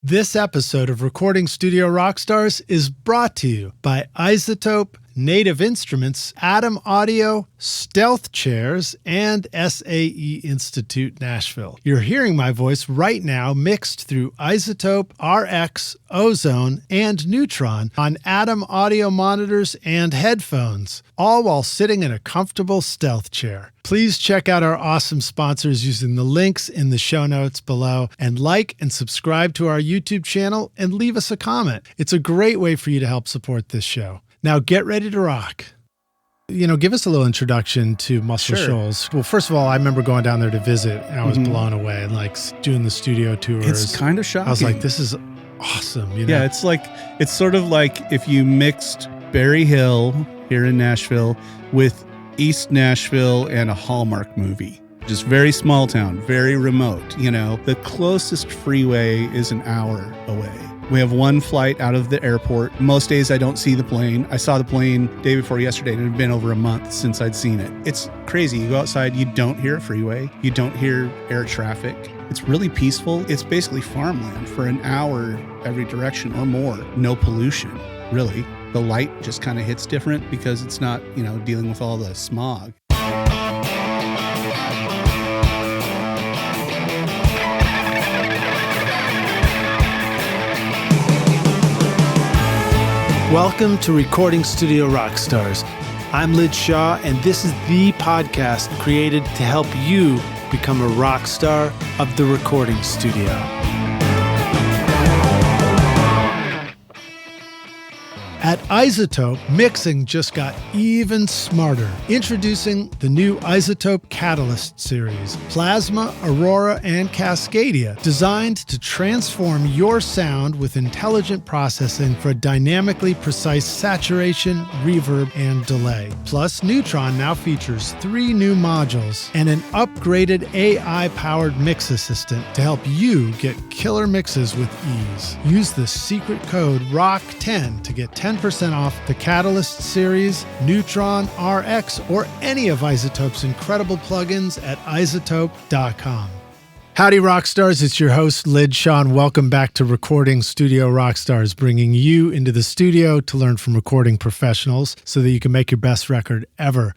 This episode of Recording Studio Rockstars is brought to you by iZotope, Native Instruments, Atom Audio, Stealth Chairs, and SAE Institute Nashville. You're hearing my voice right now mixed through iZotope, RX, Ozone, and Neutron on Atom Audio monitors and headphones, all while sitting in a comfortable Stealth chair. Please check out our awesome sponsors using the links in the show notes below, and like and subscribe to our YouTube channel and leave us a comment. It's a great way for you to help support this show. Now get ready to rock. Give us a little introduction to Muscle Shoals. Well, first of all, I remember going down there to visit and I was blown away and doing the studio tours. It's kind of shocking. I was like, this is awesome. Yeah, it's sort of like if you mixed Berry Hill here in Nashville with East Nashville and a Hallmark movie. Just very small town, very remote. The closest freeway is an hour away. We have one flight out of the airport. Most days I don't see the plane. I saw the plane day before yesterday, and it had been over a month since I'd seen it. It's crazy. You go outside, you don't hear a freeway. You don't hear air traffic. It's really peaceful. It's basically farmland for an hour every direction or more. No pollution, really. The light just kind of hits different because it's not, dealing with all the smog. Welcome to Recording Studio Rockstars. I'm Lid Shaw, and this is the podcast created to help you become a rock star of the recording studio. At iZotope, mixing just got even smarter. Introducing the new iZotope Catalyst series, Plasma, Aurora, and Cascadia, designed to transform your sound with intelligent processing for dynamically precise saturation, reverb, and delay. Plus, Neutron now features 3 new modules and an upgraded AI-powered mix assistant to help you get killer mixes with ease. Use the secret code ROCK10 to get 10% off the Catalyst series, Neutron, RX, or any of iZotope's incredible plugins at iZotope.com. Howdy, Rockstars. It's your host, Lid Shaw. Welcome back to Recording Studio Rockstars, bringing you into the studio to learn from recording professionals so that you can make your best record ever.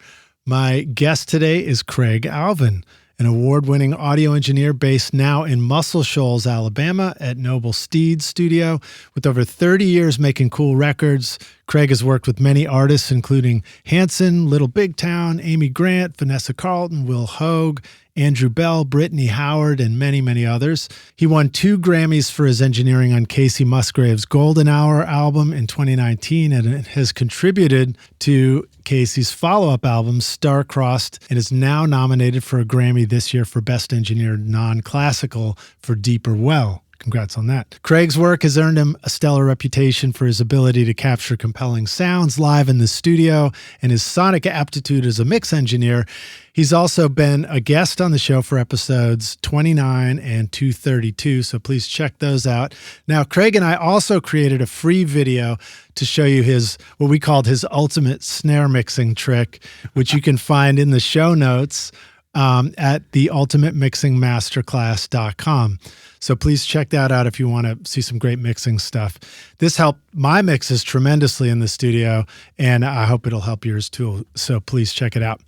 My guest today is Craig Alvin, an award-winning audio engineer based now in Muscle Shoals, Alabama at Noble Steed Studio. With over 30 years making cool records, Craig has worked with many artists, including Hanson, Little Big Town, Amy Grant, Vanessa Carlton, Will Hoge, Andrew Belle, Brittany Howard, and many, many others. He won 2 Grammys for his engineering on Kacey Musgraves Golden Hour album in 2019 and has contributed to Kacey's follow-up album, Star-Crossed, and is now nominated for a Grammy this year for Best Engineered Non-Classical for Deeper Well. Congrats on that. Craig's work has earned him a stellar reputation for his ability to capture compelling sounds live in the studio and his sonic aptitude as a mix engineer. He's also been a guest on the show for episodes 29 and 232, so please check those out. Now, Craig and I also created a free video to show you what we called his ultimate snare mixing trick, which you can find in the show notes at theultimatemixingmasterclass.com. So please check that out if you want to see some great mixing stuff. This helped my mixes tremendously in the studio, and I hope it'll help yours too. So please check it out.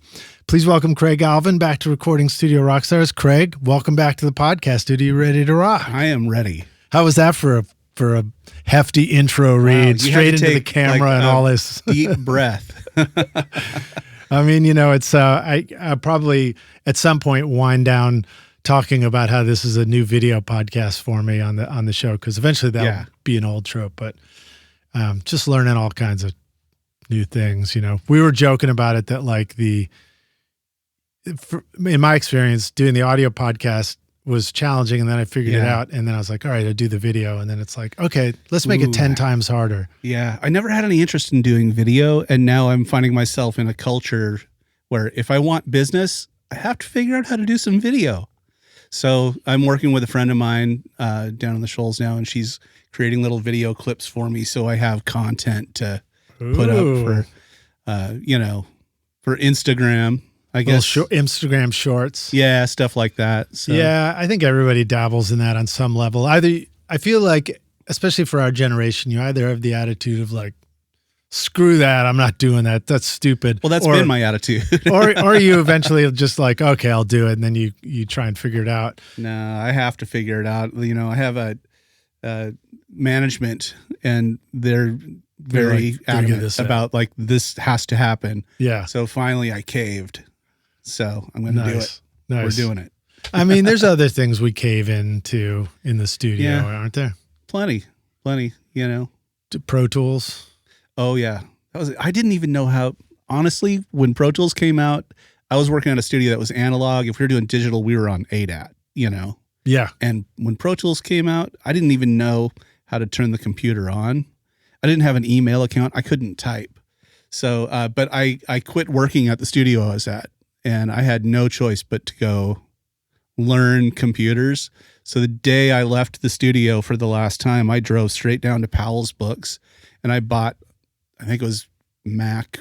Please welcome Craig Alvin back to Recording Studio Rockstars. Craig, welcome back to the podcast. Dude, are you ready to rock? I am ready. How was that for a hefty intro read, straight into the camera and all this? Deep breath. I mean, it's I probably at some point wind down talking about how this is a new video podcast for me on the show, because eventually that'll be an old trope. But just learning all kinds of new things. We were joking about it that in my experience, doing the audio podcast was challenging, and then I figured it out, and then I was like, all right, I'll do the video, and then it's like, okay, let's make it 10 times harder. Yeah, I never had any interest in doing video, and now I'm finding myself in a culture where if I want business, I have to figure out how to do some video. So I'm working with a friend of mine down in the Shoals now, and she's creating little video clips for me, so I have content to put up for, for Instagram. I guess Instagram shorts. Yeah, stuff like that. So. Yeah, I think everybody dabbles in that on some level. Either I feel like, especially for our generation, you either have the attitude of like, screw that, I'm not doing that, that's stupid. Well, that's been my attitude. or you eventually just like, okay, I'll do it, and then you try and figure it out. No, I have to figure it out. You know, I have a management, and they're very adamant about like, this has to happen. Yeah. So finally I caved. So I'm going to do it. Nice. We're doing it. I mean, there's other things we cave into in the studio, aren't there? Plenty, you know. Pro Tools. Oh yeah. I didn't even know how, honestly, when Pro Tools came out, I was working on a studio that was analog. If we were doing digital, we were on ADAT, you know? Yeah. And when Pro Tools came out, I didn't even know how to turn the computer on. I didn't have an email account. I couldn't type. So, but I quit working at the studio I was at, and I had no choice but to go learn computers. So the day I left the studio for the last time, I drove straight down to Powell's Books, and I bought, I think it was Max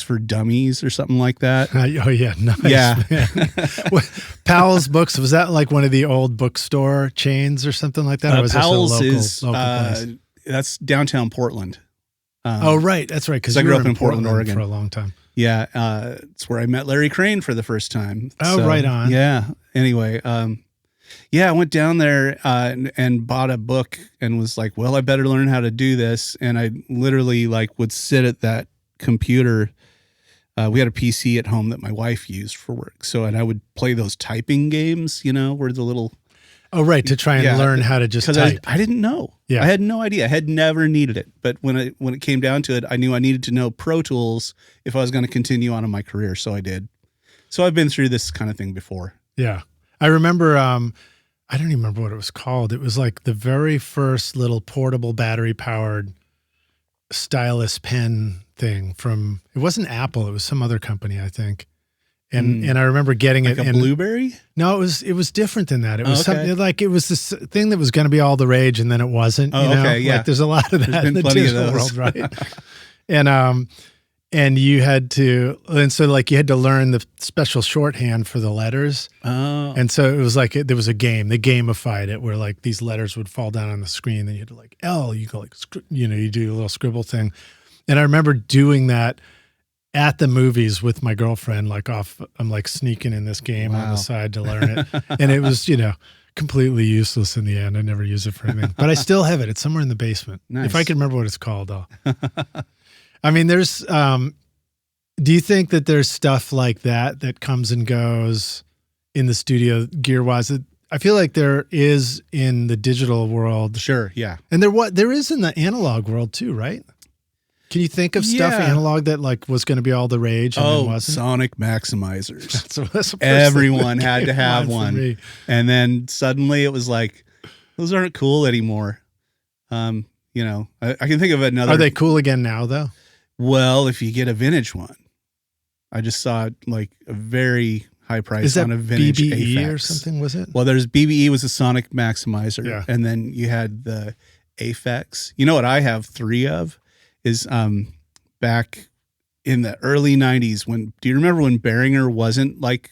for Dummies or something like that. Oh yeah, nice. Yeah. Powell's Books, was that like one of the old bookstore chains or something like that? Or was Powell's this a local place? That's downtown Portland. Oh right, that's right. Because I grew up in Portland, Oregon for a long time. Yeah, it's where I met Larry Crane for the first time. Oh, right on. Yeah. Anyway, I went down there and bought a book and was like, well, I better learn how to do this. And I literally like would sit at that computer. We had a PC at home that my wife used for work. And I would play those typing games, you know, where the little. Oh, right. To try and learn how to just type. I didn't know. Yeah. I had no idea. I had never needed it. But when it came down to it, I knew I needed to know Pro Tools if I was going to continue on in my career. So I did. So I've been through this kind of thing before. Yeah. I remember, I don't even remember what it was called. It was like the very first little portable battery powered stylus pen thing from, it wasn't Apple. It was some other company, I think. And I remember getting like it. A Blueberry? No, it was different than that. It was something like, it was this thing that was going to be all the rage, and then it wasn't. Oh, you know? Okay, yeah. Like, there's a lot of that in the digital world, right? And you had to, and so like you had to learn the special shorthand for the letters. Oh. And so it was like there was a game. They gamified it where like these letters would fall down on the screen. Then you had to like L. You go like you do a little scribble thing. And I remember doing that at the movies with my girlfriend, like I'm like sneaking in this game on the side to learn it. And it was, completely useless in the end. I never use it for anything, but I still have it. It's somewhere in the basement. Nice. If I can remember what it's called, though. I mean, there's, do you think that there's stuff like that comes and goes in the studio gear wise? I feel like there is in the digital world. Sure. Yeah. And there is in the analog world too, right? Can you think of stuff analog that like was going to be all the rage and then wasn't? Sonic maximizers. That's Everyone had to have one. And then suddenly it was like, those aren't cool anymore. I can think of another. Are they cool again now though? Well, if you get a vintage one. I just saw like a very high price on a vintage BBE Aphex. or something, was it? Well, there's BBE was a Sonic maximizer. Yeah. And then you had the Aphex. You know what I have 3 of? Is back in the early 90s do you remember when Behringer wasn't like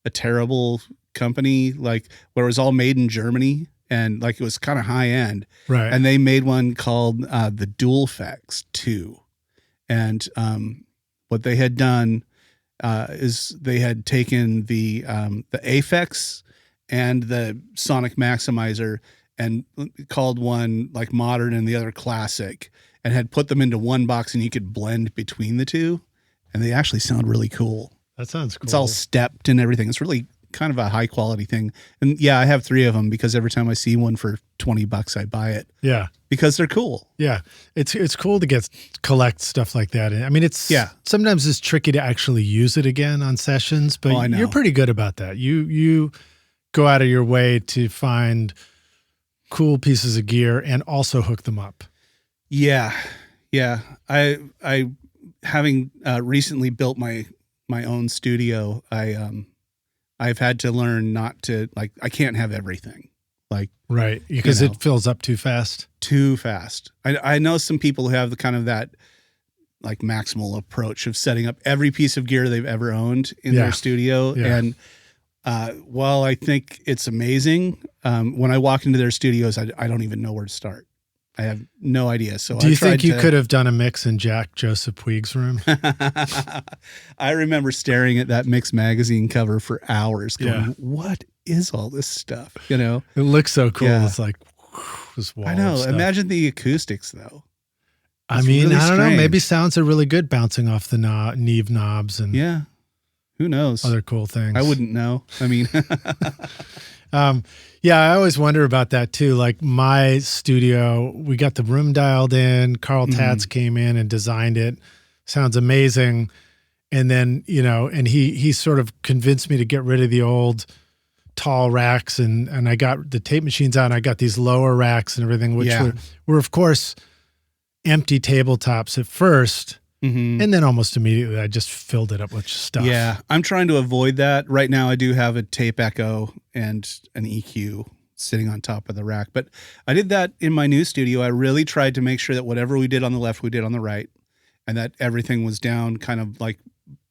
a terrible company, like where it was all made in Germany and like it was kind of high end, right? And they made one called the Dualfex 2, and what they had done is they had taken the Aphex and the Sonic Maximizer and called one like modern and the other classic, and had put them into one box, and you could blend between the two, and they actually sound really cool. That sounds cool. It's all stepped and everything. It's really kind of a high quality thing. And yeah, I have 3 of them because every time I see one for $20, I buy it. Yeah. Because they're cool. Yeah. It's cool to collect stuff like that. I mean, sometimes it's tricky to actually use it again on sessions, but you're pretty good about that. You go out of your way to find cool pieces of gear and also hook them up. Yeah. Yeah. I having recently built my own studio, I've had to learn not to, like, I can't have everything. Like, right. Because it fills up too fast. Too fast. I know some people who have the kind of that like maximal approach of setting up every piece of gear they've ever owned in their studio. Yeah. And Well, I think it's amazing. When I walk into their studios, I don't even know where to start. I have no idea. So do you think you could have done a mix in Jack Joseph Puig's room? I remember staring at that Mix magazine cover for hours going, Yeah. what is all this stuff? You know, It looks so cool. Yeah. It's like this wall I know. of stuff. Imagine the acoustics though. I It's mean, really I don't know. Maybe strange. sounds are really good bouncing off the Neve knobs and Yeah. Who knows? other cool things. I wouldn't know. I mean, Yeah, I always wonder about that too. Like my studio, we got the room dialed in. Carl Tatz came in and designed it. Sounds amazing. And then, you know, and he sort of convinced me to get rid of the old tall racks and I got the tape machines out and I got these lower racks and everything, which Yeah. were of course empty tabletops at first. mhm. And then almost immediately I just filled it up with stuff. Yeah, I'm trying to avoid that. Right now I do have a tape echo and an EQ sitting on top of the rack. But I did that in my new studio. I really tried to make sure that whatever we did on the left, we did on the right, and that everything was down kind of like,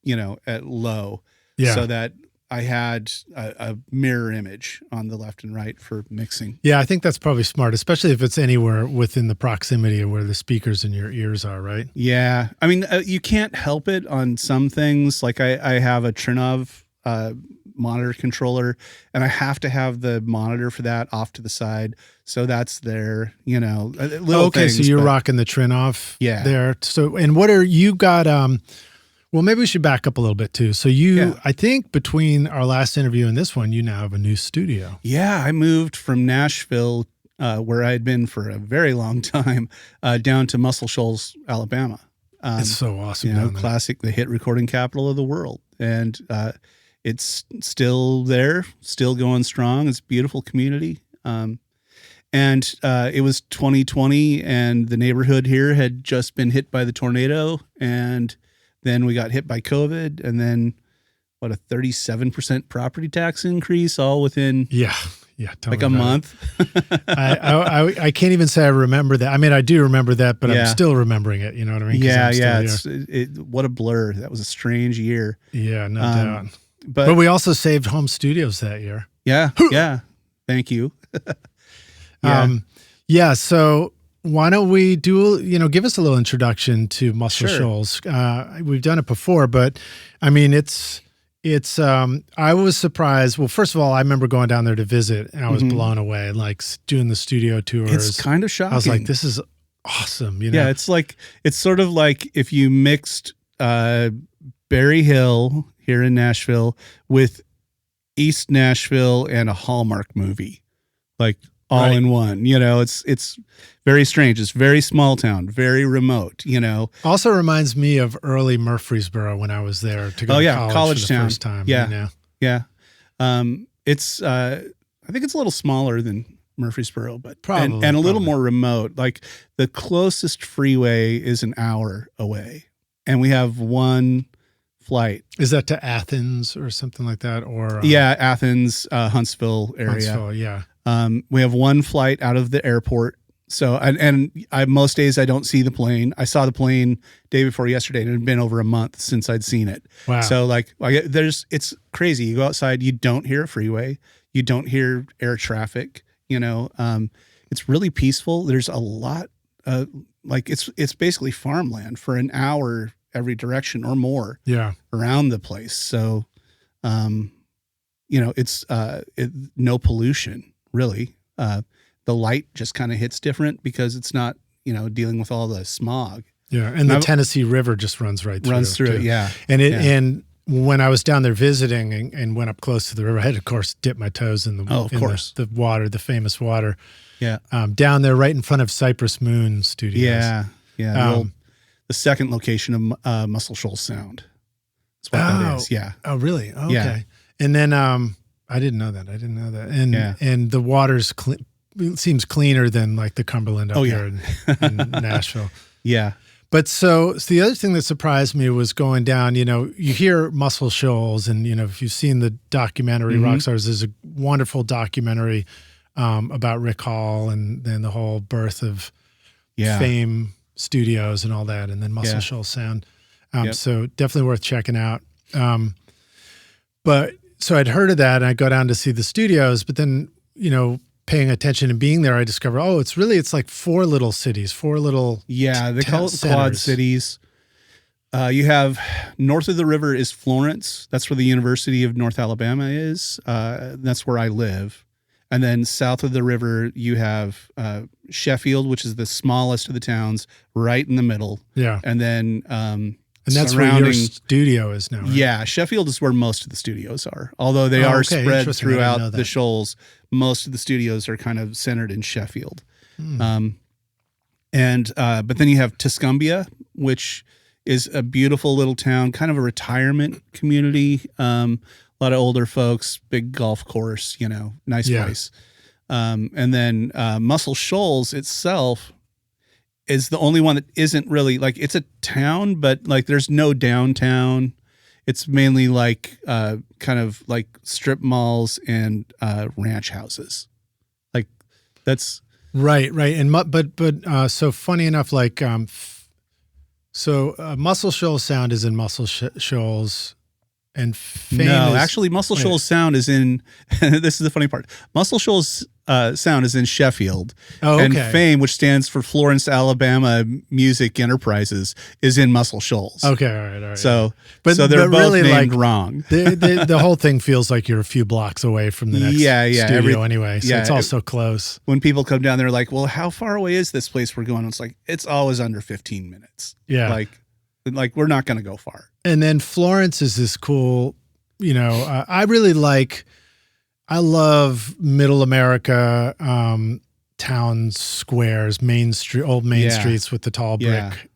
you know, at low. Yeah. So that I had a mirror image on the left and right for mixing. Yeah, I think that's probably smart, especially if it's anywhere within the proximity of where the speakers in your ears are, right? Yeah. I mean, you can't help it on some things. Like I have a Trinov monitor controller, and I have to have the monitor for that off to the side. So that's there, you know, little Okay, things, so you're but- rocking the Trinov Yeah. there. So, and what are you got? Well, maybe we should back up a little bit too. So Yeah. I think between our last interview and this one, you now have a new studio. Yeah, I moved from Nashville, where I had been for a very long time, down to Muscle Shoals, Alabama. It's so awesome. You know, down there. classic, the hit recording capital of the world. And it's still there, still going strong. It's a beautiful community. And it was 2020, and the neighborhood here had just been hit by the tornado. And then we got hit by COVID, and then what, a 37% property tax increase all within Yeah. Tell like me a about month. it. I can't even say I remember that. I mean, I do remember that, but I'm Yeah. still remembering it. You know what I mean? 'Cause Yeah, I'm yeah. still What a blur. That was a strange year. here. Yeah, no doubt. But we also saved home studios that year. yeah, yeah. Thank you. Yeah. Yeah. So why don't we give us a little introduction to Muscle Sure. Shoals? We've done it before, but I mean, I was surprised. Well, first of all, I remember going down there to visit and I was blown away, like doing the studio tours. It's kind of shocking. I was like, this is awesome. You know? Yeah, it's sort of like if you mixed Berry Hill here in Nashville with East Nashville and a Hallmark movie, like all Right. in one. You know, it's very strange. It's very small town, very remote. You know, Also reminds me of early Murfreesboro when I was there to go to college for the town. first time. Yeah. You know? yeah. It's I think it's a little smaller than Murfreesboro, but Probably, and a little probably. more remote. Like the closest freeway is an hour away, and we have one flight. Is that to Athens or something like that? Or Yeah, Athens, Huntsville area. Huntsville, yeah. We have one flight out of the airport. So, and most days I don't see the plane. I saw the plane day before yesterday, and it had been over a month since I'd seen it. Wow. So it's crazy. You go outside, you don't hear a freeway. You don't hear air traffic, you know. It's really peaceful. There's a lot, it's basically farmland for an hour every direction or more Yeah. around the place. So, it's no pollution really. The light just kind of hits different because it's not, dealing with all the smog. Yeah. And the Tennessee River just runs right through. Runs through too. it. Yeah. And when I was down there visiting and went up close to the river, I had, of course, dipped my toes in the water, the famous water. Yeah. Down there right in front of Cypress Moon Studios. Yeah. Yeah. The second location of Muscle Shoals Sound. That's what that is. Yeah. Oh, really? Oh, Yeah. okay. And then I didn't know that. And the water's seems cleaner than like the Cumberland up here in Nashville. Yeah. But so the other thing that surprised me was going down, you hear Muscle Shoals and, if you've seen the documentary Rockstars, there's a wonderful documentary about Rick Hall and then the whole birth of Fame Studios and all that, and then Muscle Shoals Sound. Yep. So definitely worth checking out. But so I'd heard of that, and I go down to see the studios, but then, paying attention and being there, I discovered, it's like 4 little cities, 4 little they call it quad cities. You have north of the river is Florence. That's where the University of North Alabama is. That's where I live. And then south of the river, you have Sheffield, which is the smallest of the towns, right in the middle. Yeah. And then and that's where your studio is now, right? Yeah, Sheffield is where most of the studios are. Although they are spread throughout the shoals, most of the studios are kind of centered in Sheffield. But then you have Tuscumbia, which is a beautiful little town, kind of a retirement community. A lot of older folks, big golf course, nice place. And then Muscle Shoals itself is the only one that isn't really like, it's a town, but like there's no downtown. It's mainly like kind of like strip malls and ranch houses. Like that's right. And but so funny enough, like Muscle Shoals sound is in Muscle Shoals. And Fame Muscle Shoals sound is in, this is the funny part. Muscle Shoals sound is in Sheffield. And Fame, which stands for Florence, Alabama Music Enterprises, is in Muscle Shoals. Okay, all right. So they're both really named wrong. The whole thing feels like you're a few blocks away from the next studio anyway. So it's all so close. When people come down, they're like, well, how far away is this place we're going? It's like, it's always under 15 minutes. Yeah. Like we're not going to go far. And then Florence is this cool, I love middle America, town squares, old main streets with the tall brick,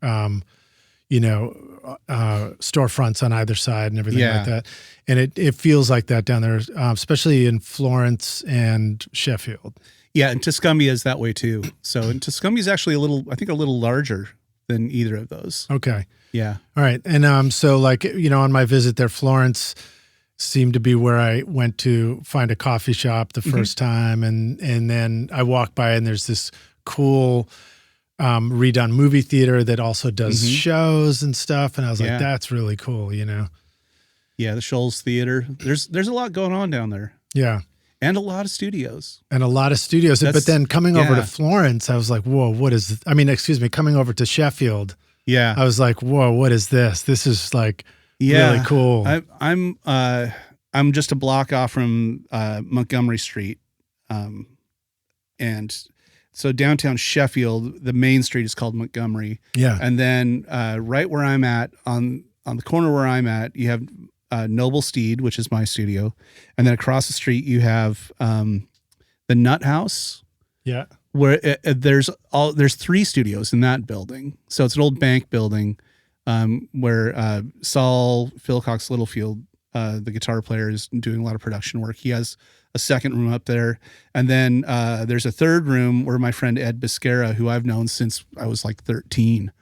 storefronts on either side and everything like that. And it feels like that down there, especially in Florence and Sheffield. Yeah. And Tuscumbia is that way too. And Tuscumbia is actually a little larger than either of those. Okay. Yeah. All right. And so like, on my visit there, Florence seemed to be where I went to find a coffee shop the first time. And then I walked by and there's this cool redone movie theater that also does shows and stuff. And I was like, that's really cool, Yeah, the Shoals Theater. There's a lot going on down there. Yeah. And a lot of studios. But then coming over to Florence, I was like, whoa, coming over to Sheffield. Yeah. I was like, whoa, what is this? This is like really cool. I'm just a block off from Montgomery Street. And so downtown Sheffield, the main street is called Montgomery. Yeah. And then right where I'm at, on the corner where I'm at, you have Noble Steed, which is my studio. And then across the street, you have the Nut House. Yeah. Where there's 3 studios in that building. So it's an old bank building where Saul Philcox Littlefield, the guitar player, is doing a lot of production work. He has a second room up there. And then there's a third room where my friend Ed Biscara, who I've known since I was like 13,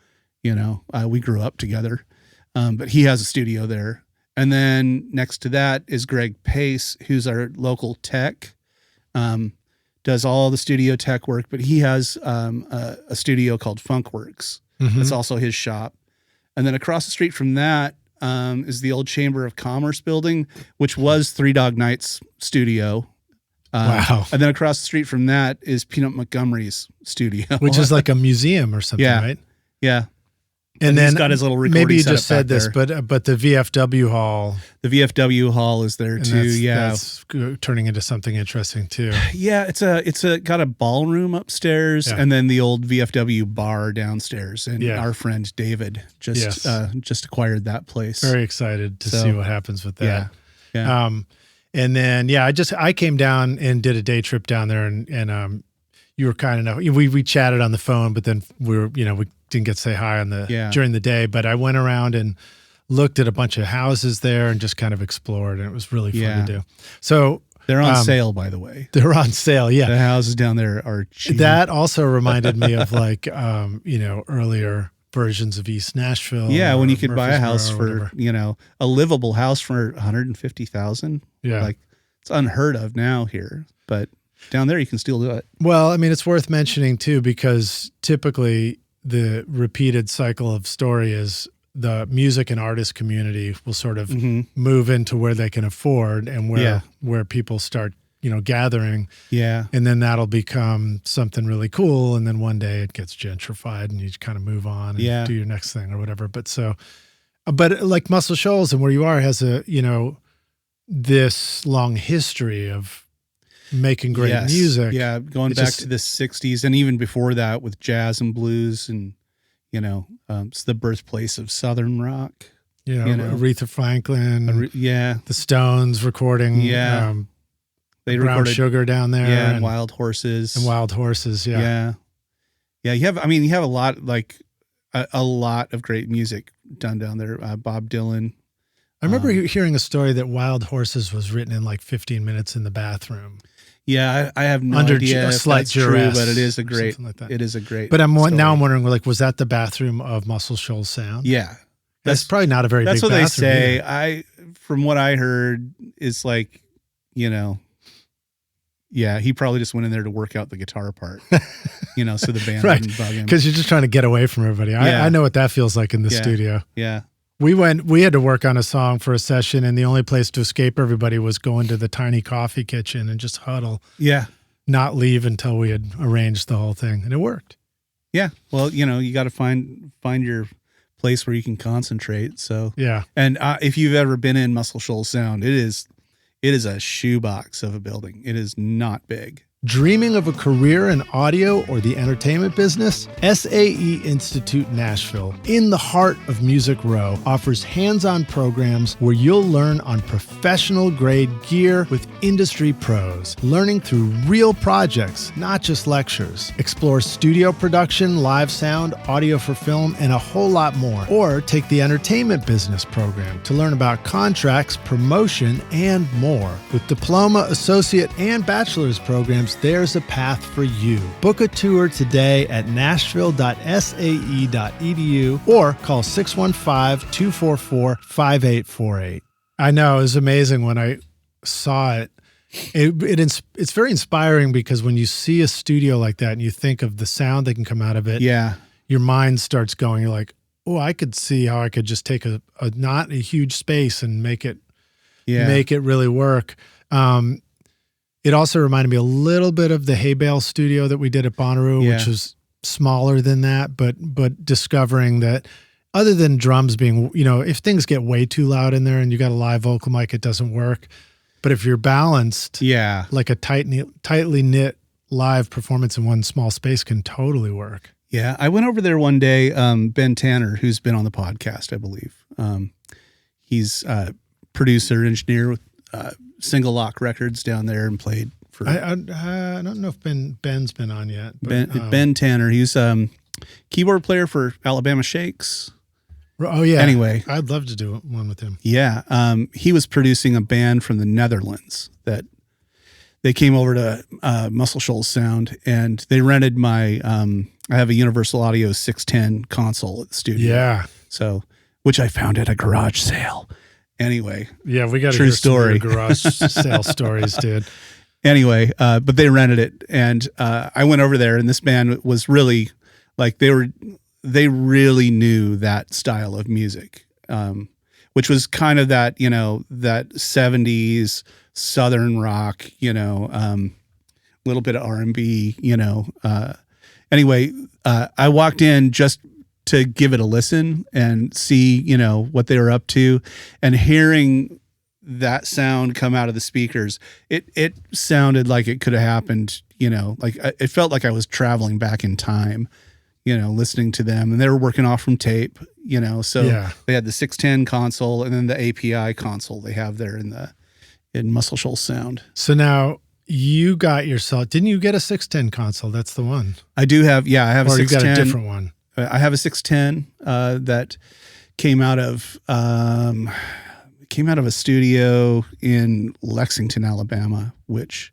we grew up together. But he has a studio there. And then next to that is Greg Pace, who's our local tech. Does all the studio tech work, but he has a studio called Funkworks. That's also his shop. And then across the street from that is the old Chamber of Commerce building, which was Three Dog Night's studio. Wow. And then across the street from that is Peanut Montgomery's studio. Which is like a museum or something, right? Yeah. And then he's got his little recording maybe you just said this, but the VFW hall. The VFW hall is there too. That's turning into something interesting too. Yeah, it's got a ballroom upstairs and then the old VFW bar downstairs. And our friend David just acquired that place. Very excited to see what happens with that. Yeah. And then I came down and did a day trip down there, and you were kind enough. We chatted on the phone, but then we didn't get to say hi during the day, but I went around and looked at a bunch of houses there and just kind of explored, and it was really fun to do. So they're on sale, by the way. They're on sale. Yeah. The houses down there are cheap. That also reminded me of like, earlier versions of East Nashville. Yeah. When you could buy a house for, a livable house for $150,000. Yeah. Like it's unheard of now here, but down there you can still do it. Well, I mean, it's worth mentioning too, because typically the repeated cycle of story is the music and artist community will sort of Mm-hmm. move into where they can afford and Yeah. where people start, gathering. Yeah. And then that'll become something really cool. And then one day it gets gentrified and you kind of move on and Yeah. do your next thing or whatever. But like Muscle Shoals and where you are has a, this long history of making great Yes. music. Yeah. Going back to the 60s and even before that with jazz and blues and, it's the birthplace of Southern rock. Aretha Franklin, Yeah. the Stones recording, Yeah. They Brown recorded Sugar down there, and Wild Horses. and Wild Horses. Yeah. Yeah. Yeah. You have a lot, like a lot of great music done down there. Bob Dylan. I remember hearing a story that Wild Horses was written in like 15 minutes in the bathroom. Yeah, I have no Under idea a if slight that's true, duress, but it is a great. something like that. It is a great. But story. now I'm wondering, like, was that the bathroom of Muscle Shoals Sound? Yeah, that's probably not a very big That's what bathroom. they say. Either. From what I heard, it's like, yeah, he probably just went in there to work out the guitar part, so the band Right. wouldn't bug him. Because you're just trying to get away from everybody. Yeah. I know what that feels like in the Yeah. studio. Yeah, We had to work on a song for a session, and the only place to escape everybody was going to the tiny coffee kitchen and just huddle, yeah, not leave until we had arranged the whole thing, and it worked. yeah. Well, you got to find your place where you can concentrate. So Yeah. and if you've ever been in Muscle Shoals Sound, it is a shoebox of a building. It is not big. Dreaming of a career in audio or the entertainment business? SAE Institute Nashville, in the heart of Music Row, offers hands-on programs where you'll learn on professional-grade gear with industry pros, learning through real projects, not just lectures. Explore studio production, live sound, audio for film, and a whole lot more. Or take the entertainment business program to learn about contracts, promotion, and more. With diploma, associate, and bachelor's programs, there's a path for you. Book a tour today at nashville.sae.edu or call 615-244-5848. I know, it was amazing when I saw it. It's very inspiring because when you see a studio like that and you think of the sound that can come out of it, Yeah, your mind starts going. You're like, oh, I could see how I could just take a not a huge space and make it really work. It also reminded me a little bit of the Hay Bale studio that we did at Bonnaroo, Yeah. which was smaller than that, but discovering that other than drums being, if things get way too loud in there and you got a live vocal mic, it doesn't work. But if you're balanced, yeah. like a tightly knit live performance in one small space can totally work. Yeah, I went over there one day. Ben Tanner, who's been on the podcast, I believe. He's a producer, engineer with Single Lock Records down there and played for. I don't know if Ben's been on yet. But, Ben Tanner, he's keyboard player for Alabama Shakes. Oh yeah. Anyway, I'd love to do one with him. Yeah, he was producing a band from the Netherlands that they came over to Muscle Shoals Sound, and they rented my. I have a Universal Audio 610 console at the studio. Yeah. So, which I found at a garage sale. Anyway. Yeah, we got True hear story. Some of your garage sale stories, dude. Anyway, but they rented it, and I went over there, and this band was really like they really knew that style of music, which was kind of that that 70s Southern rock, little bit of R&B, Anyway, I walked in just to give it a listen and see, what they were up to, and hearing that sound come out of the speakers, it sounded like it could have happened, like it felt like I was traveling back in time, listening to them, and they were working off from tape, so Yeah. they had the 610 console and then the API console they have there in Muscle Shoals Sound. So now you got yourself, didn't you get a 610 console? That's the one. I do have, I have Or a you 610. got a different one. I have a 610 that came out of a studio in Lexington, Alabama, which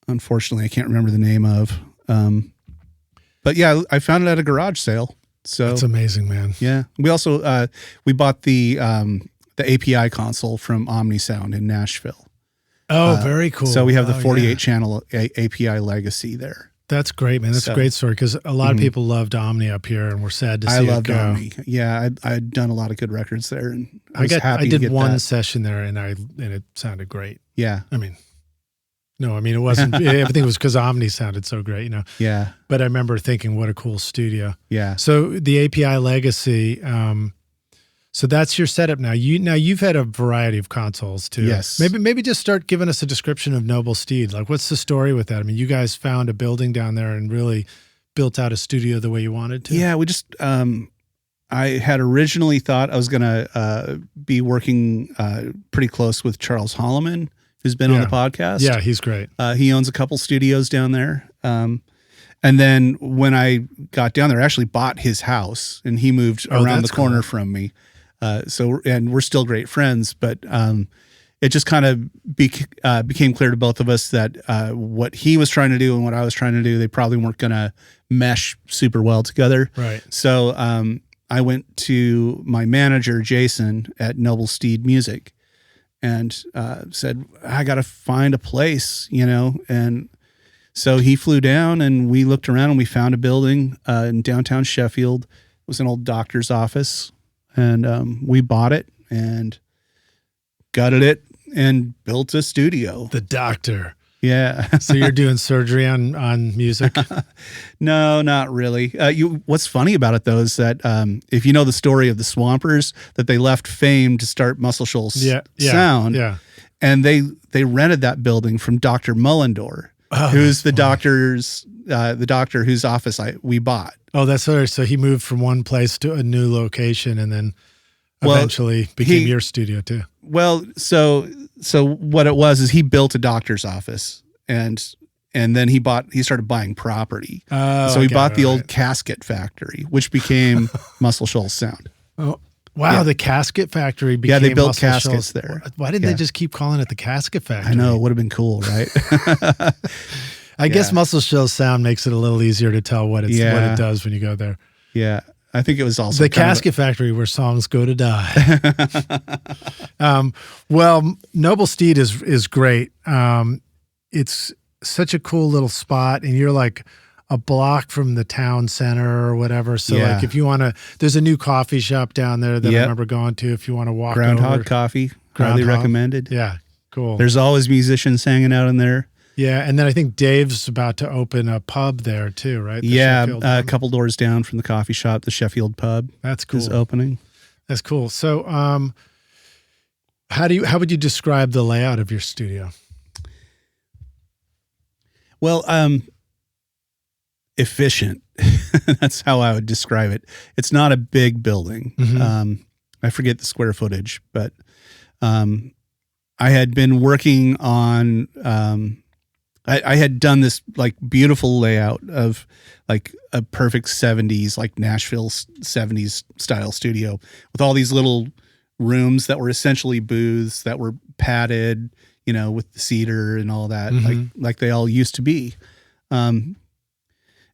unfortunately I can't remember the name of. But yeah, I found it at a garage sale. So That's amazing, man. yeah, we also we bought the API console from OmniSound in Nashville. Oh, very cool. So we have the Oh, 48 yeah. channel API legacy there. That's great, man. That's a great story because a lot of people loved Omni up here, and we're sad to see it go. I loved Omni. Yeah, I'd done a lot of good records there, and I did one session there, and it sounded great. Yeah, it wasn't. Everything was because Omni sounded so great, Yeah, but I remember thinking, what a cool studio. Yeah. So the API Legacy. So that's your setup now. You've had a variety of consoles too. Yes. Maybe just start giving us a description of Noble Steed. Like, what's the story with that? I mean, you guys found a building down there and really built out a studio the way you wanted to. Yeah, we just. I had originally thought I was going to be working pretty close with Charles Holloman, who's been on the podcast. Yeah, he's great. He owns a couple studios down there. And then when I got down there, I actually bought his house, and he moved around the corner from me. And we're still great friends, but it just kind of became clear to both of us that what he was trying to do and what I was trying to do, they probably weren't going to mesh super well together. Right. So I went to my manager, Jason, at Noble Steed Music, and said, I got to find a place, and so he flew down, and we looked around, and we found a building in downtown Sheffield. It was an old doctor's office. And we bought it and gutted it and built a studio. The doctor. Yeah. So you're doing surgery on music? No, not really. What's funny about it, though, is that if you know the story of the Swampers, that they left Fame to start Muscle Shoals Sound. Yeah. And they rented that building from Dr. Mullendore, who's the doctor whose office we bought. Oh, that's right. So he moved from one place to a new location, and then eventually became your studio too. Well, so what it was is he built a doctor's office, and then he started buying property. So he bought the old casket factory, which became Muscle Shoals Sound. Oh, wow. Yeah. The casket factory became they built Muscle caskets Shoals. there. Why didn't they just keep calling it the casket factory? I know. It would have been cool, right? I guess Muscle Shoals Sound makes it a little easier to tell what it does when you go there. Yeah. I think it was also the casket factory where songs go to die. Well, Noble Steed is great. It's such a cool little spot, and you're like a block from the town center or whatever. So like if you want to, there's a new coffee shop down there that I remember going to if you want to walk Groundhog over. Coffee. Highly recommended. Yeah. Cool. There's always musicians hanging out in there. Yeah, and then I think Dave's about to open a pub there too, right? A couple doors down from the coffee shop, the Sheffield Pub. That's cool. Is opening. That's cool. So, how would you describe the layout of your studio? Well, efficient. That's how I would describe it. It's not a big building. Mm-hmm. I forget the square footage, but I had been working on. I had done this like beautiful layout of like a perfect 70s, like Nashville 70s style studio with all these little rooms that were essentially booths that were padded, with the cedar and all that, like they all used to be. And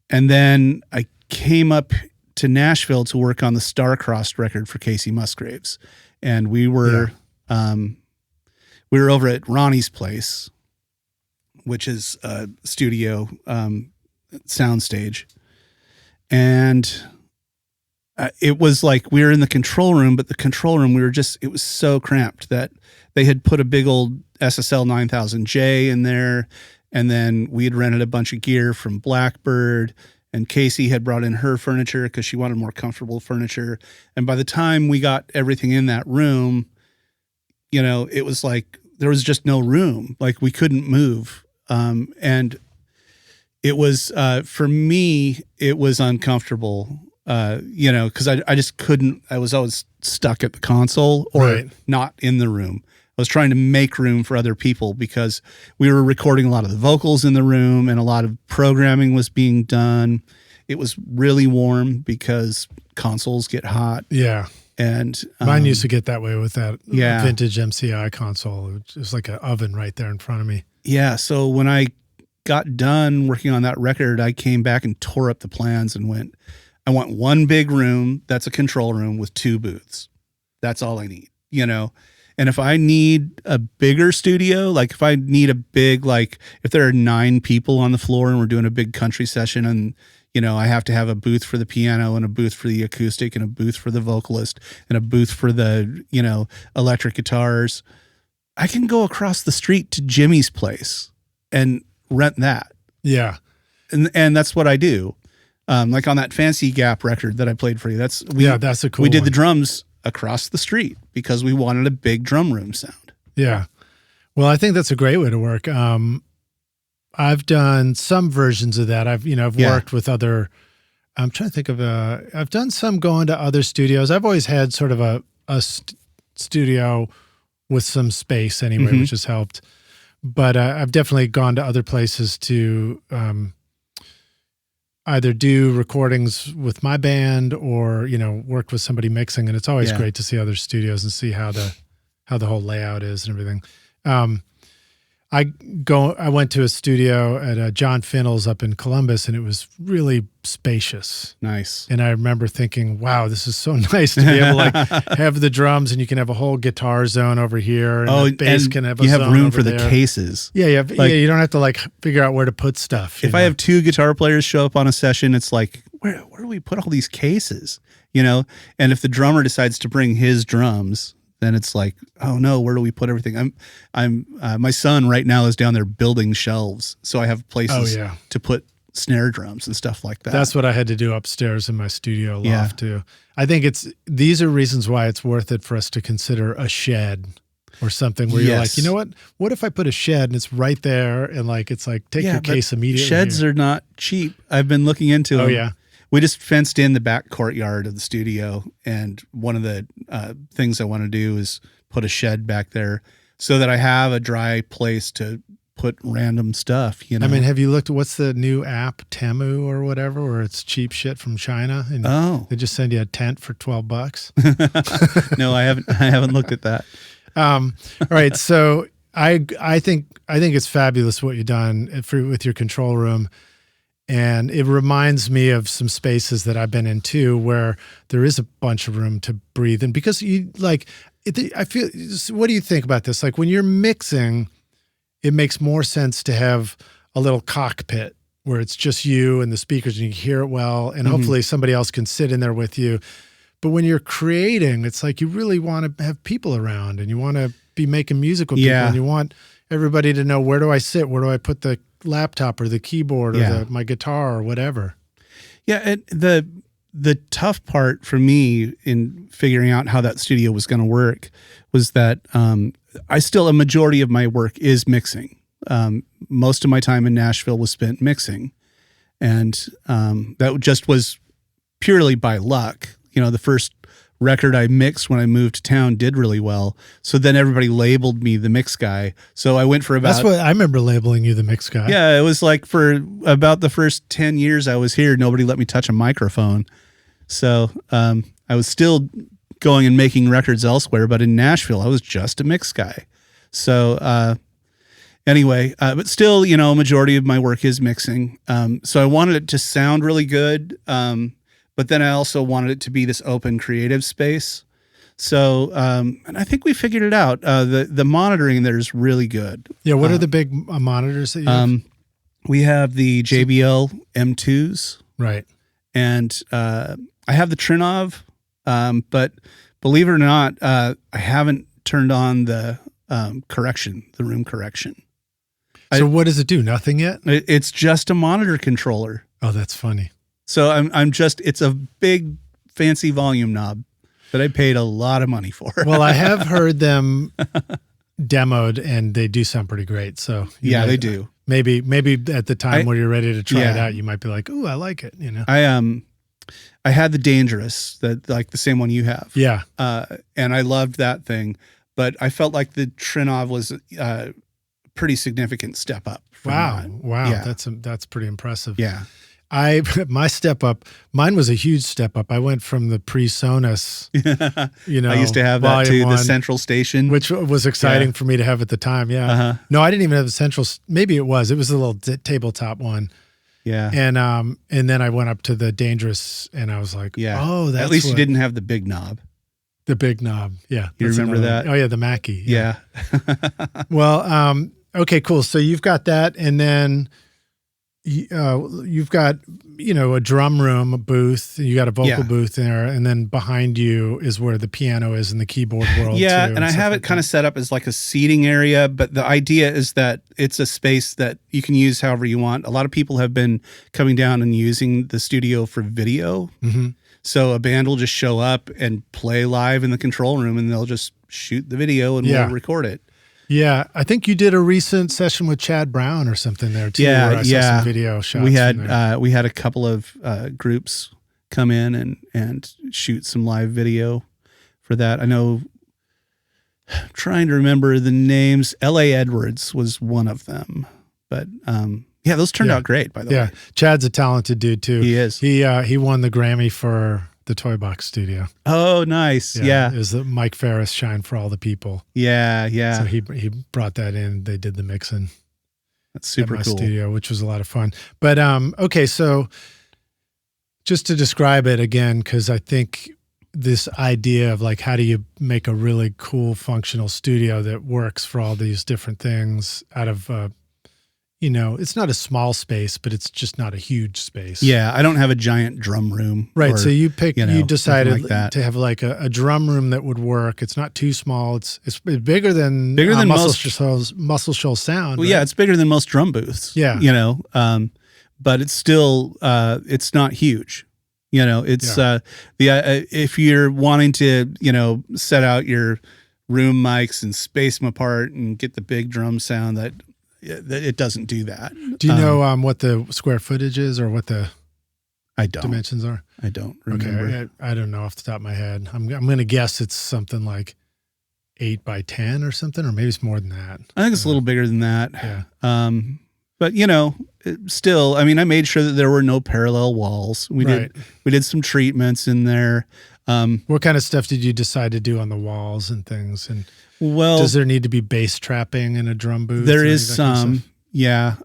then I came up to Nashville to work on the Star-Crossed record for Kacey Musgraves. And we were over at Ronnie's place, which is a studio soundstage. And it was like we were in the control room, but the control room, it was so cramped that they had put a big old SSL 9000J in there. And then we had rented a bunch of gear from Blackbird, and Kacey had brought in her furniture because she wanted more comfortable furniture. And by the time we got everything in that room, it was like there was just no room. Like we couldn't move. And it was, for me, it was uncomfortable, cause I just couldn't, I was always stuck at the console or not in the room. I was trying to make room for other people because we were recording a lot of the vocals in the room and a lot of programming was being done. It was really warm because consoles get hot. Yeah. And mine used to get that way with that vintage MCI console. It was like an oven right there in front of me. Yeah. So when I got done working on that record, I came back and tore up the plans and I want one big room that's a control room with 2 booths. That's all I need, And if I need a bigger studio, like if I need a big, like if there are 9 people on the floor and we're doing a big country session and, you know, I have to have a booth for the piano and a booth for the acoustic and a booth for the vocalist and a booth for the, you know, electric guitars, I can go across the street to Jimmy's place and rent that. Yeah. And that's what I do. Like on that Fancy Gap record that I played for you. That's a cool. We did the drums across the street because we wanted a big drum room sound. Yeah. Well, I think that's a great way to work. I've done some versions of that. I've worked with other, I'm trying to think of I've done some going to other studios. I've always had sort of a studio with some space anyway, which has helped. But I've definitely gone to other places to either do recordings with my band or, you know, work with somebody mixing. And it's always great to see other studios and see how the whole layout is and everything. I went to a studio at John Finnell's up in Columbus, and it was really spacious. Nice. And I remember thinking, wow, this is so nice to be able to like have the drums, and you can have a whole guitar zone over here. And the bass can have a zone you have room for there. The cases. Yeah, you don't have to like figure out where to put stuff. If I have 2 guitar players show up on a session, it's like, where do we put all these cases? You know? And if the drummer decides to bring his drums, then it's like, oh no, where do we put everything? My son right now is down there building shelves, so I have places to put snare drums and stuff like that. That's what I had to do upstairs in my studio loft too. I think these are reasons why it's worth it for us to consider a shed or something where you're like, you know what if I put a shed and it's right there and like it's like take your case immediately. Sheds are not cheap. I've been looking into them. Oh yeah. We just fenced in the back courtyard of the studio, and one of the things I want to do is put a shed back there so that I have a dry place to put random stuff, you know? I mean, have you looked at what's the new app, Temu or whatever, where it's cheap shit from China and they just send you a tent for $12? No, I haven't looked at that. All right. So I think it's fabulous what you've done with your control room. And it reminds me of some spaces that I've been in too, where there is a bunch of room to breathe. And because I feel, what do you think about this? Like when you're mixing, it makes more sense to have a little cockpit where it's just you and the speakers and you can hear it well. And hopefully somebody else can sit in there with you. But when you're creating, it's like you really want to have people around and you want to be making music with people and you want everybody to know, where do I sit? Where do I put the laptop or the keyboard or my guitar or whatever? Yeah. And the tough part for me in figuring out how that studio was going to work was that a majority of my work is mixing. Most of my time in Nashville was spent mixing. And that just was purely by luck. You know, the first record I mixed when I moved to town did really well. So then everybody labeled me the mix guy. So I went for about... That's what I remember labeling you, the mix guy. Yeah, it was like for about the first 10 years I was here, nobody let me touch a microphone. So I was still going and making records elsewhere, but in Nashville, I was just a mix guy. So anyway, but still, you know, a majority of my work is mixing. So I wanted it to sound really good. But then I also wanted it to be this open creative space. So, and I think we figured it out. The monitoring there is really good. Yeah. What are the big monitors that you have? We have the JBL M2s. Right. And I have the Trinov, but believe it or not, I haven't turned on the room correction. So what does it do? Nothing yet? It's just a monitor controller. Oh, that's funny. So it's a big fancy volume knob that I paid a lot of money for. Well, I have heard them demoed and they do sound pretty great. So they do. Maybe at the time where you're ready to try it out, you might be like, "Ooh, I like it." You know, I had the Dangerous, like the same one you have. Yeah. And I loved that thing, but I felt like the Trinov was a pretty significant step up. Wow. Yeah. That's pretty impressive. Yeah. My step up, mine was a huge step up. I went from the pre-Sonus, you know, I used to have that too, the central station, which was exciting for me to have at the time. Yeah. Uh-huh. No, I didn't even have the central. Maybe it was a little tabletop one. Yeah. And then I went up to the Dangerous and I was like, oh, that's at least you didn't have the big knob. The big knob. Yeah. You remember that? Oh, yeah, the Mackie. Yeah. Well, okay, cool. So you've got that, and then you've got, a drum room, a booth. You got a vocal booth there, and then behind you is where the piano is in the keyboard world. Yeah, too, and I have it kind of set up as like a seating area, but the idea is that it's a space that you can use however you want. A lot of people have been coming down and using the studio for video. Mm-hmm. So a band will just show up and play live in the control room, and they'll just shoot the video and we'll record it. Yeah, I think you did a recent session with Chad Brown or something there too. Yeah, where I saw some video shots. We had a couple of groups come in and shoot some live video for that. I know. I'm trying to remember the names. L.A. Edwards was one of them, but those turned out great. By the way, yeah, Chad's a talented dude too. He is. He won the Grammy for the Toy Box Studio. Oh, nice. Yeah. It was the Mike Ferris Shine for All the People. Yeah. So he brought that in. They did the mixing. That's super at my cool. studio, which was a lot of fun. But okay, so just to describe it again, because I think this idea of like, how do you make a really cool functional studio that works for all these different things out of it's not a small space, but it's just not a huge space. Yeah, I don't have a giant drum room. Right, so you decided like to have like a drum room that would work. It's not too small. It's bigger than Muscle Shoals sound. Well, right? yeah, it's bigger than most drum booths. Yeah, but it's still it's not huge. It's if you're wanting to set out your room mics and space them apart and get the big drum sound, that it doesn't do that. Do you know what the square footage is or what the dimensions are? I don't remember. Okay, I don't know off the top of my head. I'm going to guess it's something like 8 by 10 or something, or maybe it's more than that. I think it's a little bigger than that. Yeah. But still, I mean, I made sure that there were no parallel walls. We did some treatments in there. What kind of stuff did you decide to do on the walls and things? And does there need to be bass trapping in a drum booth? There is some, a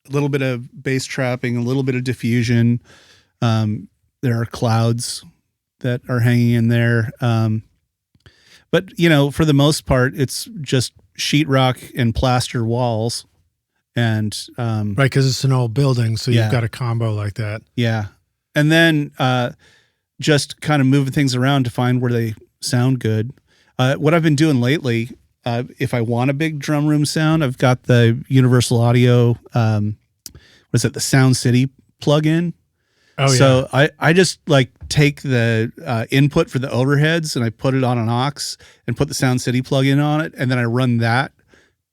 little bit of bass trapping, a little bit of diffusion. There are clouds that are hanging in there. But for the most part, it's just sheetrock and plaster walls. And right, because it's an old building, so you've got a combo like that. Yeah, and then just kind of moving things around to find where they sound good. What I've been doing lately, if I want a big drum room sound, I've got the Universal Audio, the Sound City plugin. Oh, yeah. So I just like take the input for the overheads and I put it on an aux and put the Sound City plugin on it, and then I run that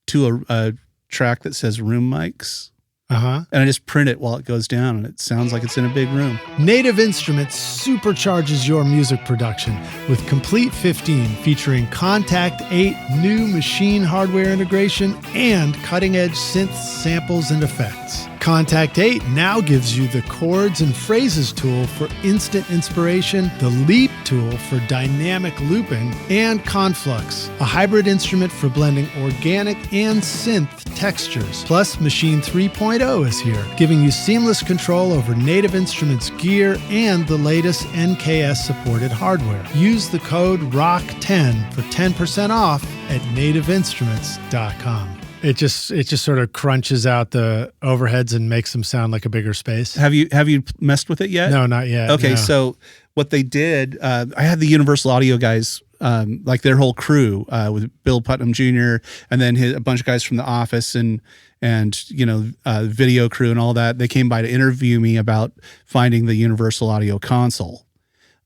to a track that says room mics. And I just print it while it goes down, and it sounds like it's in a big room. Native Instruments supercharges your music production with Complete 15, featuring Contact 8 new machine hardware integration and cutting-edge synths, samples, and effects. Contact 8 now gives you the chords and phrases tool for instant inspiration, the Leap tool for dynamic looping, and Conflux, a hybrid instrument for blending organic and synth textures. Plus, Machine 3.0 is here, giving you seamless control over Native Instruments gear and the latest NKS-supported hardware. Use the code ROCK10 for 10% off at nativeinstruments.com. It just sort of crunches out the overheads and makes them sound like a bigger space. Have you messed with it yet? No, not yet. Okay, no. So what they did, I had the Universal Audio guys, like their whole crew, with Bill Putnam Jr. and then a bunch of guys from the office and video crew and all that. They came by to interview me about finding the Universal Audio console.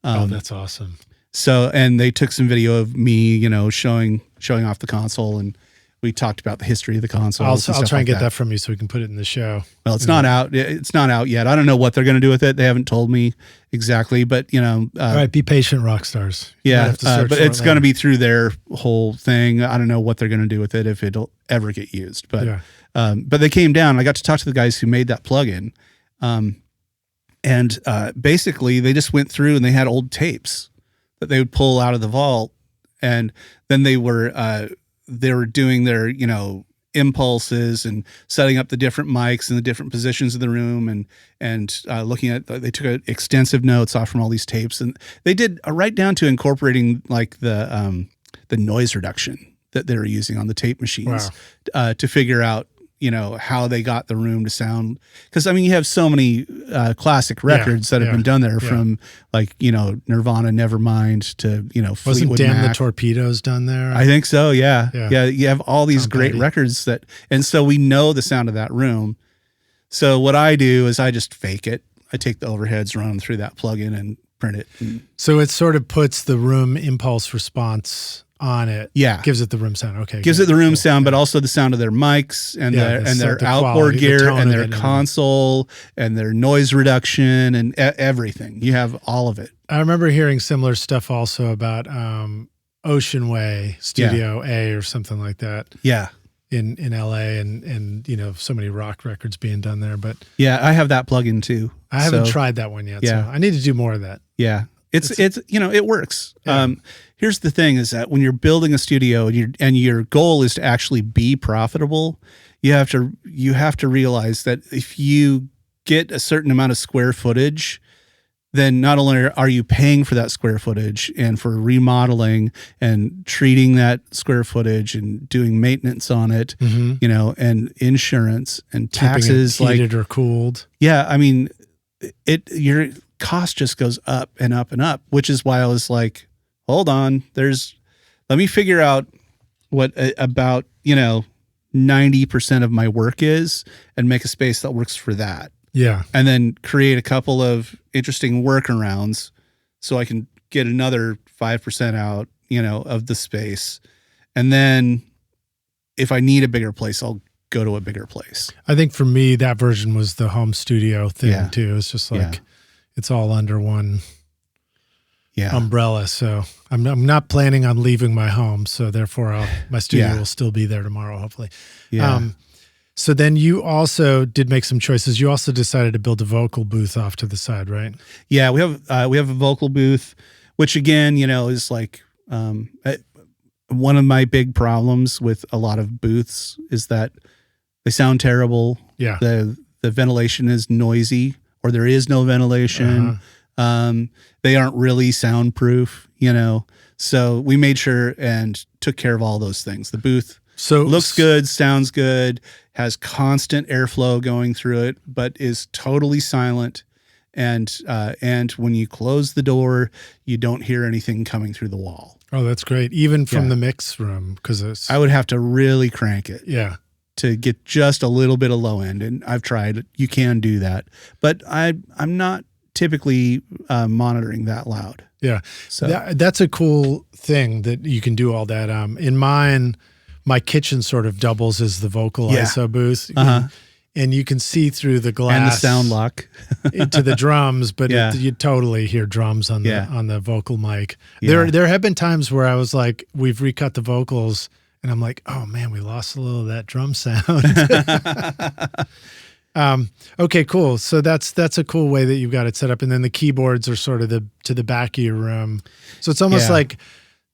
That's awesome. So, and they took some video of me, showing off the console, and we talked about the history of the console. I'll try and get that from you so we can put it in the show. Well, it's not out. It's not out yet. I don't know what they're going to do with it. They haven't told me exactly, but all right, be patient, rock stars. Yeah, but it's going to be through their whole thing. I don't know what they're going to do with it, if it'll ever get used. But but they came down. I got to talk to the guys who made that plugin, and basically they just went through and they had old tapes that they would pull out of the vault, and then they were doing their impulses and setting up the different mics and the different positions in the room and looking at, they took extensive notes off from all these tapes, and they did right down to incorporating like the noise reduction that they were using on the tape machines. Wow. To figure out, how they got the room to sound. Because, I mean, you have so many classic records that have been done there, from like, Nirvana, Nevermind to, Wasn't Fleetwood Damn Mac. the Torpedoes done there? I think so, yeah. Yeah. You have all these great records and so we know the sound of that room. So what I do is I just fake it. I take the overheads, run them through that plugin and print it. So it sort of puts the room impulse response on it. Yeah. Gives it the room sound. Okay. Gives it the room sound, but also the sound of their mics and their outboard quality, gear and their console and their noise reduction and everything. You have all of it. I remember hearing similar stuff also about Ocean Way Studio A or something like that. Yeah. In LA and so many rock records being done there. But yeah, I have that plugin too. I haven't tried that one yet. Yeah. So I need to do more of that. Yeah. It's it works. Yeah. Here's the thing is that when you're building a studio and your goal is to actually be profitable, you have to realize that if you get a certain amount of square footage, then not only are you paying for that square footage and for remodeling and treating that square footage and doing maintenance on it, and insurance and taxes, keeping it heated or cooled. Yeah. I mean, your cost just goes up and up and up, which is why I was like, hold on, let me figure out what about, 90% of my work is and make a space that works for that. Yeah. And then create a couple of interesting workarounds so I can get another 5% out, of the space. And then if I need a bigger place, I'll go to a bigger place. I think for me, that version was the home studio thing too. It's just like, it's all under one umbrella. So I'm not planning on leaving my home. So therefore my studio will still be there tomorrow, hopefully. Yeah. So then you also did make some choices. You also decided to build a vocal booth off to the side, right? Yeah, we have a vocal booth, which again, is like one of my big problems with a lot of booths is that they sound terrible. Yeah. The ventilation is noisy, or there is no ventilation. They aren't really soundproof, So we made sure and took care of all those things. The booth looks good, sounds good, has constant airflow going through it, but is totally silent. And when you close the door, you don't hear anything coming through the wall. Oh, that's great. Even from the mix room, because I would have to really crank it. Yeah. To get just a little bit of low end, and I've tried it. You can do that, but I'm not typically monitoring that loud. Yeah. So that's a cool thing that you can do all that. In mine, my kitchen sort of doubles as the vocal ISO booth. And you can see through the glass and the sound lock into the drums, but you totally hear drums on the vocal mic. There have been times where I was like, we've recut the vocals and I'm like, oh man, we lost a little of that drum sound. Okay, cool. So that's a cool way that you've got it set up. And then the keyboards are sort of to the back of your room. So it's almost like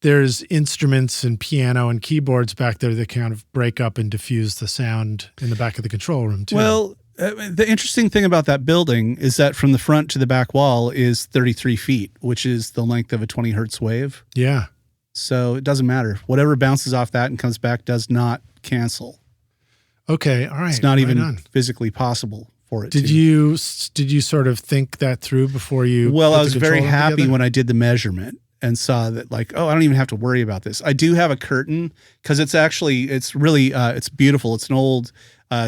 there's instruments and piano and keyboards back there that kind of break up and diffuse the sound in the back of the control room too. Well, the interesting thing about that building is that from the front to the back wall is 33 feet, which is the length of a 20 hertz wave. Yeah. So it doesn't matter. Whatever bounces off that and comes back does not cancel. Okay. All right. It's not even physically possible for it. Did you sort of think that through before you? Well, I was very happy when I did the measurement and saw that, like, oh, I don't even have to worry about this. I do have a curtain because it's really it's beautiful. It's an old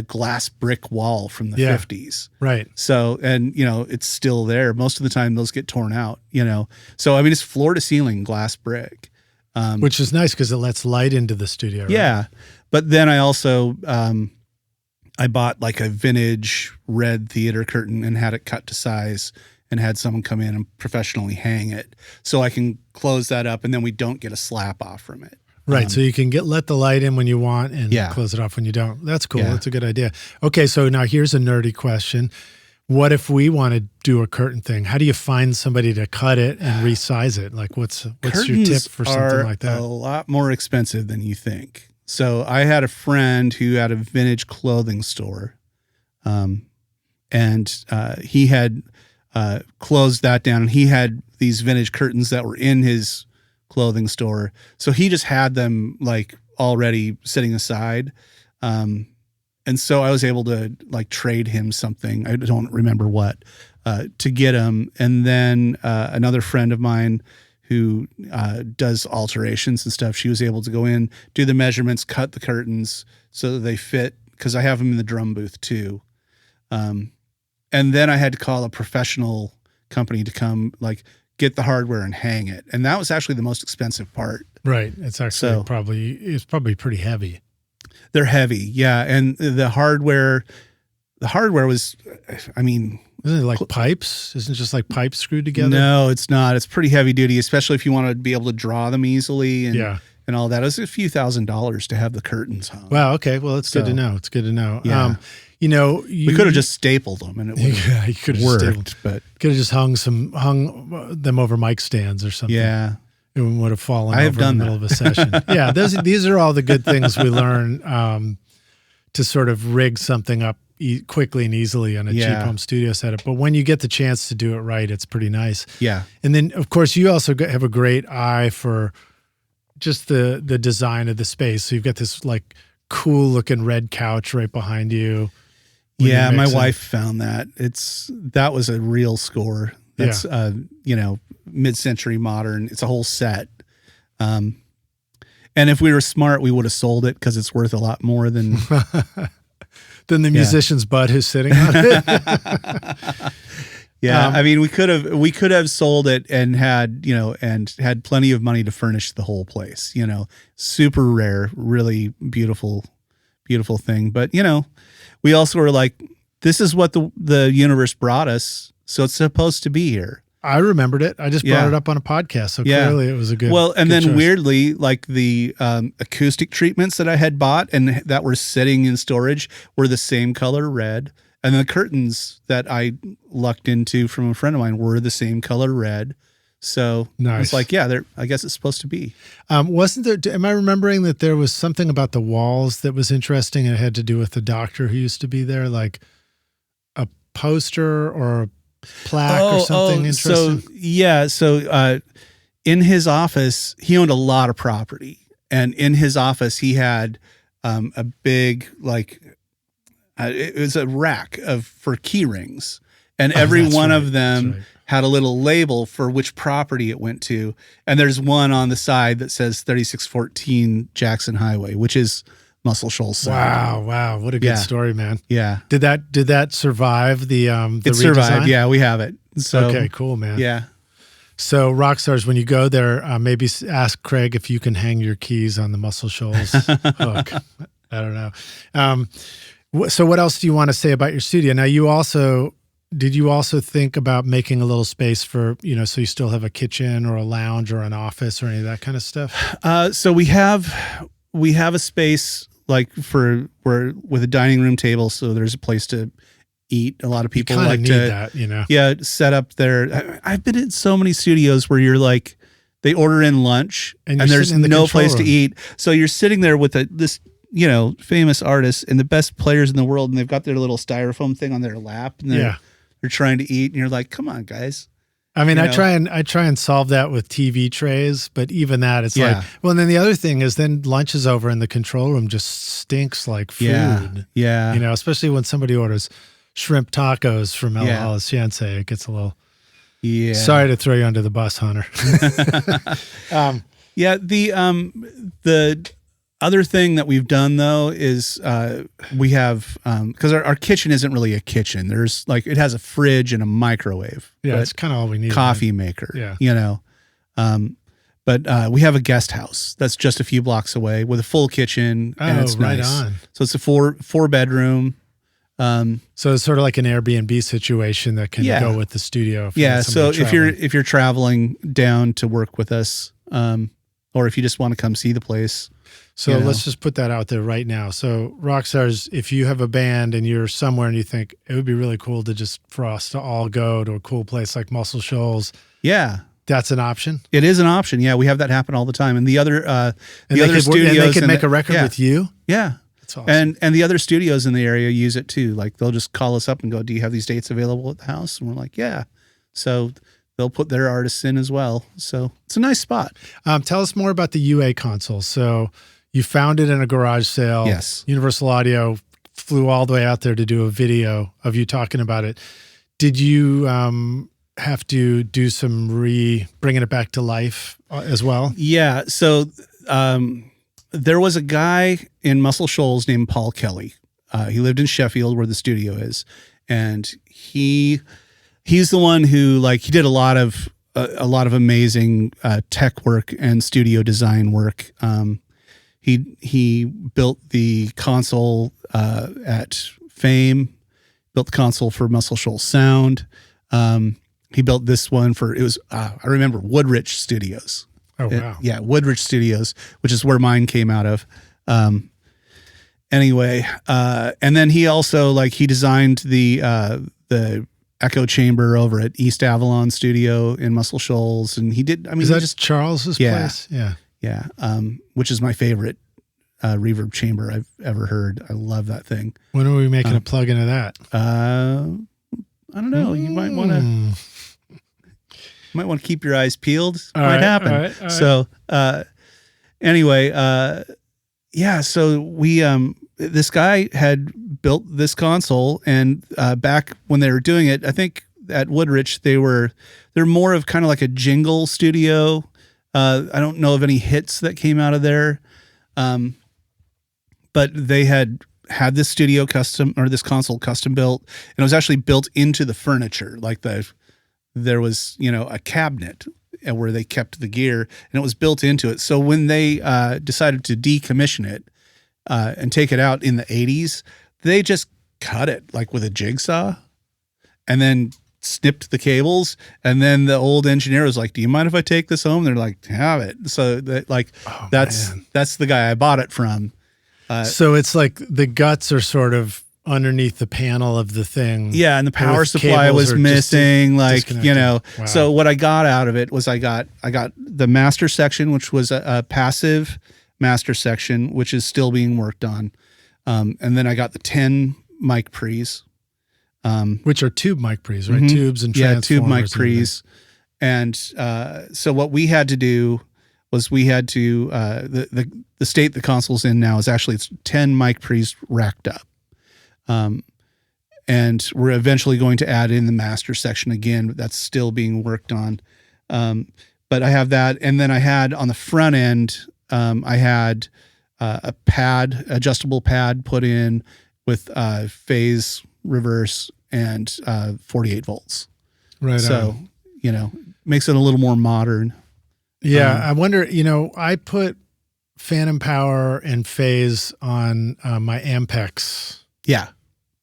glass brick wall from the 50s. Right. So, and it's still there. Most of the time those get torn out, So, I mean, it's floor to ceiling glass brick. Which is nice because it lets light into the studio. Right? Yeah. But then I also, I bought like a vintage red theater curtain and had it cut to size and had someone come in and professionally hang it so I can close that up and then we don't get a slap off from it. Right. So you can let the light in when you want and close it off when you don't. That's cool. Yeah. That's a good idea. Okay. So now here's a nerdy question. What if we want to do a curtain thing? How do you find somebody to cut it and resize it? Like what's your tip for something like that? A lot more expensive than you think. So I had a friend who had a vintage clothing store, and he had closed that down, and he had these vintage curtains that were in his clothing store. So he just had them like already sitting aside. And so I was able to like trade him something. I don't remember what, to get him. And then another friend of mine who does alterations and stuff, she was able to go in, do the measurements, cut the curtains so that they fit, because I have them in the drum booth too. And then I had to call a professional company to come like get the hardware and hang it. And that was actually the most expensive part. Right. It's actually probably pretty heavy. They're heavy. Yeah. And the hardware was, I mean, isn't it like pipes? Isn't it just like pipes screwed together? No, it's not. It's pretty heavy duty, especially if you want to be able to draw them easily and all that. It was a few $1,000s to have the curtains hung. Wow. Okay. Well, it's good to know. It's good to know. Yeah. We could have just stapled them and it would have worked, but could have just hung them over mic stands or something. Yeah. It would have fallen over in the middle of a session. Yeah. These are all the good things we learn to sort of rig something up quickly and easily on a cheap home studio setup. But when you get the chance to do it right, it's pretty nice. Yeah. And then, of course, you also have a great eye for just the design of the space. So you've got this like cool looking red couch right behind you. Yeah, my wife found that. That was a real score. That's mid-century modern. It's a whole set. And if we were smart, we would have sold it because it's worth a lot more than the musician's butt who's sitting on it. Yeah, I mean, we could have sold it and had plenty of money to furnish the whole place. Super rare, really beautiful thing. But we also were like, this is what the universe brought us, so it's supposed to be here. I remembered it. I just brought it up on a podcast, so clearly it was a good. Well, and good then choice. weirdly, like the acoustic treatments that I had bought and that were sitting in storage were the same color red, and the curtains that I lucked into from a friend of mine were the same color red. So nice. It's like, I guess it's supposed to be. Wasn't there? Am I remembering that there was something about the walls that was interesting? And it had to do with the doctor who used to be there, like a poster or a plaque or something interesting. So in his office, he owned a lot of property, and in his office, he had a big it was a rack for key rings, and every one of them had a little label for which property it went to. And there's one on the side that says 3614 Jackson Highway, which is Muscle Shoals side. Wow. What a good story, man. Yeah. Did that survive the it survived. Yeah, we have it. So, okay, cool, man. Yeah. So Rockstars, when you go there, maybe ask Craig if you can hang your keys on the Muscle Shoals hook. I don't know. So what else do you want to say about your studio? Now did you also think about making a little space for, so you still have a kitchen or a lounge or an office or any of that kind of stuff? So we have a space like with a dining room table. So there's a place to eat. A lot of people like need to, that, yeah, set up there. I've been in so many studios where you're like, they order in lunch and there's no place to eat. So you're sitting there with this famous artist and the best players in the world, and they've got their little styrofoam thing on their lap, and they're trying to eat, and you're like, come on, guys. I mean, I try and solve that with TV trays, but even that, it's like, well, and then the other thing is then lunch is over and the control room just stinks like food. Yeah. Especially when somebody orders shrimp tacos from El Aliciense, it gets a little, sorry to throw you under the bus, Hunter. The other thing that we've done though is we have because our kitchen isn't really a kitchen. There's it has a fridge and a microwave. Yeah, it's kind of all we need. Coffee maker. Yeah. But we have a guest house that's just a few blocks away with a full kitchen, and it's right nice. on. So it's a four bedroom. So it's sort of like an Airbnb situation that can go with the studio. So if you're traveling down to work with us, or if you just want to come see the place. So let's just put that out there right now. So Rockstars, if you have a band and you're somewhere and you think it would be really cool for us to all go to a cool place like Muscle Shoals. Yeah. That's an option. It is an option. Yeah, we have that happen all the time. And the other studios, and they could make a record with you. Yeah. That's awesome. And the other studios in the area use it too. Like they'll just call us up and go, "Do you have these dates available at the house?" And we're like, "Yeah." So they'll put their artists in as well. So it's a nice spot. Tell us more about the UA console. So you found it in a garage sale. Yes. Universal Audio flew all the way out there to do a video of you talking about it. Did you have to do some bringing it back to life as well? Yeah. So there was a guy in Muscle Shoals named Paul Kelly. He lived in Sheffield where the studio is. And he's the one who he did a lot of amazing tech work and studio design work. He built the console at Fame, built the console for Muscle Shoals Sound. He built this one I remember Woodrich Studios. Oh, wow. Woodrich Studios, which is where mine came out of. Anyway, and then he also he designed the echo chamber over at East Avalon Studio in Muscle Shoals, and he did. Is that just Charles's place? Yeah. Which is my favorite reverb chamber I've ever heard. I love that thing. When are we making a plug into that? I don't know. You might want to keep your eyes peeled. Might happen. All right. So anyway, so we this guy had built this console, and back when they were doing it, I think at Woodrich they're more of kind of like a jingle studio. I don't know of any hits that came out of there, but they had this studio this console custom built, and it was actually built into the furniture. There was a cabinet where they kept the gear, and it was built into it. So when they decided to decommission it and take it out in the 80s, they just cut it with a jigsaw and then snipped the cables. And then the old engineer was like, "Do you mind if I take this home?" They're like, "Have it." So that's the guy I bought it from. So it's the guts are sort of underneath the panel of the thing. Yeah, and the power supply was missing, Wow. So what I got out of it was I got the master section, which was a passive master section, which is still being worked on. And then I got the 10 mic pre's. Which are tube mic pre's, right? Mm-hmm. Tubes and transformers. Yeah, tube mic pre's. And so what we had to do was we had to the state the console's in now is actually it's 10 mic pre's racked up. And we're eventually going to add in the master section again, but that's still being worked on. But I have that. And then I had on the front end, I had a adjustable pad put in with phase reverse and 48 volts. Right. So, makes it a little more modern. Yeah. I wonder, I put phantom power and phase on my Ampex. Yeah.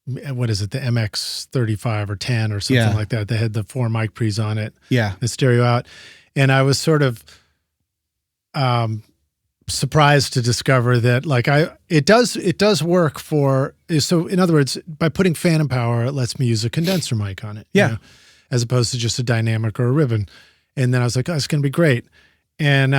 What is it? The MX35 or 10 or something like that. They had the 4 mic pre's on it. Yeah. The stereo out. And I was sort of surprised to discover that it does work for, so in other words, by putting phantom power, it lets me use a condenser mic on it. Yeah. As opposed to just a dynamic or a ribbon. And then I was like, oh, it's going to be great. And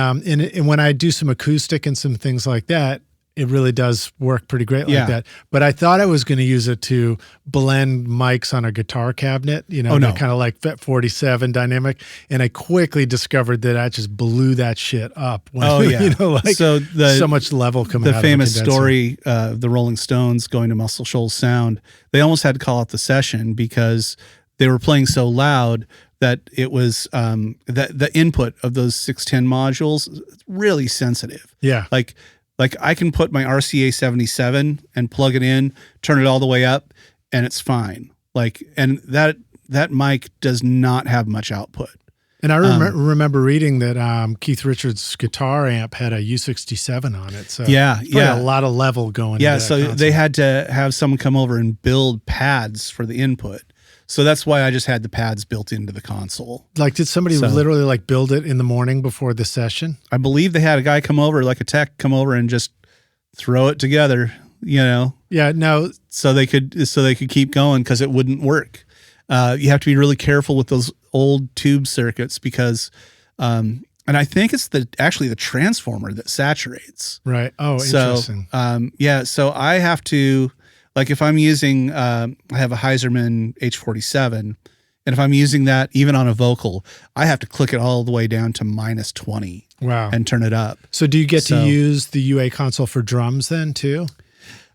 when I do some acoustic and some things like that, it really does work pretty great like that. But I thought I was going to use it to blend mics on a guitar cabinet, kind of like FET 47 dynamic. And I quickly discovered that I just blew that shit up. When, so much level coming out of the famous story of the Rolling Stones going to Muscle Shoals Sound, they almost had to call out the session because they were playing so loud that it was that the input of those 610 modules really sensitive. Yeah. Like I can put my RCA 77 and plug it in, turn it all the way up, and it's fine. And that mic does not have much output. And I remember reading that Keith Richards' guitar amp had a U67 on it. So a lot of level going. Yeah, so they had to have someone come over and build pads for the input. So that's why I just had the pads built into the console. Did somebody literally build it in the morning before the session? I believe they had a guy come over, a tech come over and just throw it together, Yeah, no. So they could keep going because it wouldn't work. You have to be really careful with those old tube circuits because And I think it's actually the transformer that saturates. Right. Oh, interesting. So I have to, like if I'm using, I have a Heiserman H47, and if I'm using that even on a vocal, I have to click it all the way down to -20. Wow. And turn it up. So do you get to use the UA console for drums then too?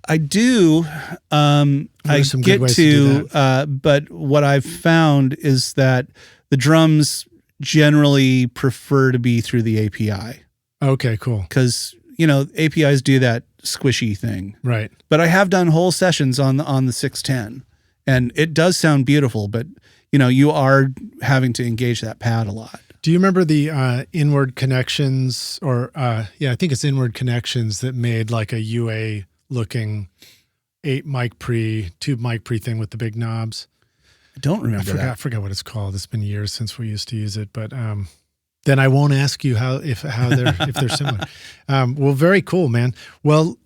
I do. I some get good ways to, do that? But what I've found is that the drums generally prefer to be through the API. Okay, cool. Because, APIs do that squishy thing. Right. But I have done whole sessions on the 610, and it does sound beautiful, but, you are having to engage that pad a lot. Do you remember the inward connections I think it's inward connections that made like a UA looking 8 mic pre, tube mic pre thing with the big knobs? I don't remember I forgot what it's called. It's been years since we used to use it, but then I won't ask you if they're similar. Well, very cool, man. Well,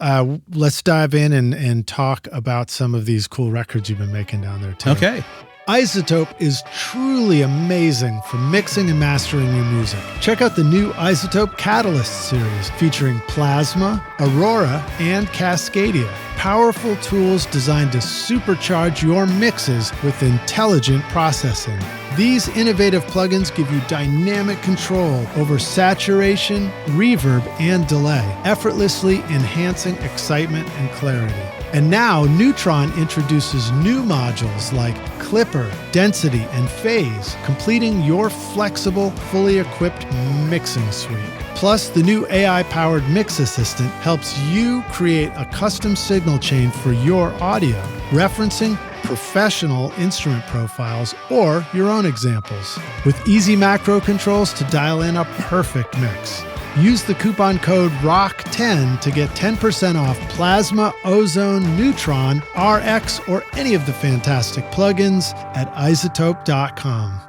let's dive in and talk about some of these cool records you've been making down there too. Okay. iZotope is truly amazing for mixing and mastering your music. Check out the new iZotope Catalyst series featuring Plasma, Aurora, and Cascadia. Powerful tools designed to supercharge your mixes with intelligent processing. These innovative plugins give you dynamic control over saturation, reverb, and delay, effortlessly enhancing excitement and clarity. And now Neutron introduces new modules like Clipper, Density, and Phase, completing your flexible, fully equipped mixing suite. Plus, the new AI-powered Mix Assistant helps you create a custom signal chain for your audio, referencing professional instrument profiles or your own examples, with easy macro controls to dial in a perfect mix. Use the coupon code ROCK10 to get 10% off Plasma, Ozone, Neutron, RX, or any of the fantastic plugins at iZotope.com.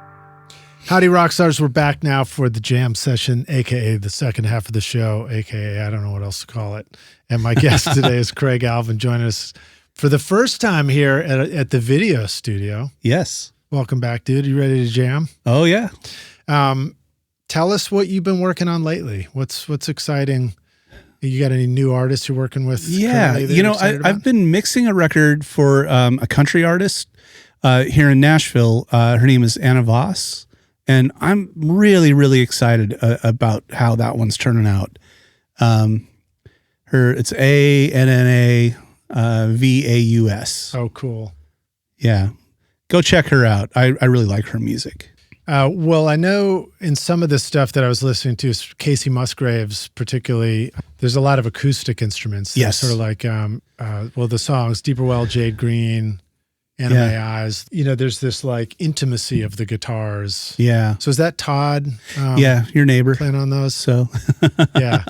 Howdy, Rockstars. We're back now for the jam session, a.k.a. the second half of the show, a.k.a. I don't know what else to call it. And my guest today is Craig Alvin, joining us for the first time here at the video studio. Yes. Welcome back, dude. You ready to jam? Oh, yeah. Tell us what you've been working on lately. What's exciting? You got any new artists you're working with? Yeah, I've been mixing a record for a country artist here in Nashville. Her name is Anna Voss, and I'm really, really excited about how that one's turning out. It's ANNAVAUS. Oh, cool. Yeah, go check her out. I really like her music. Well, I know in some of the stuff that I was listening to, Kacey Musgraves particularly, there's a lot of acoustic instruments. Yes. Sort of like, the songs, Deeper Well, Jade Green, Anime Eyes. There's this like intimacy of the guitars. Yeah. So is that Todd? Your neighbor. Playing on those? So. Yeah.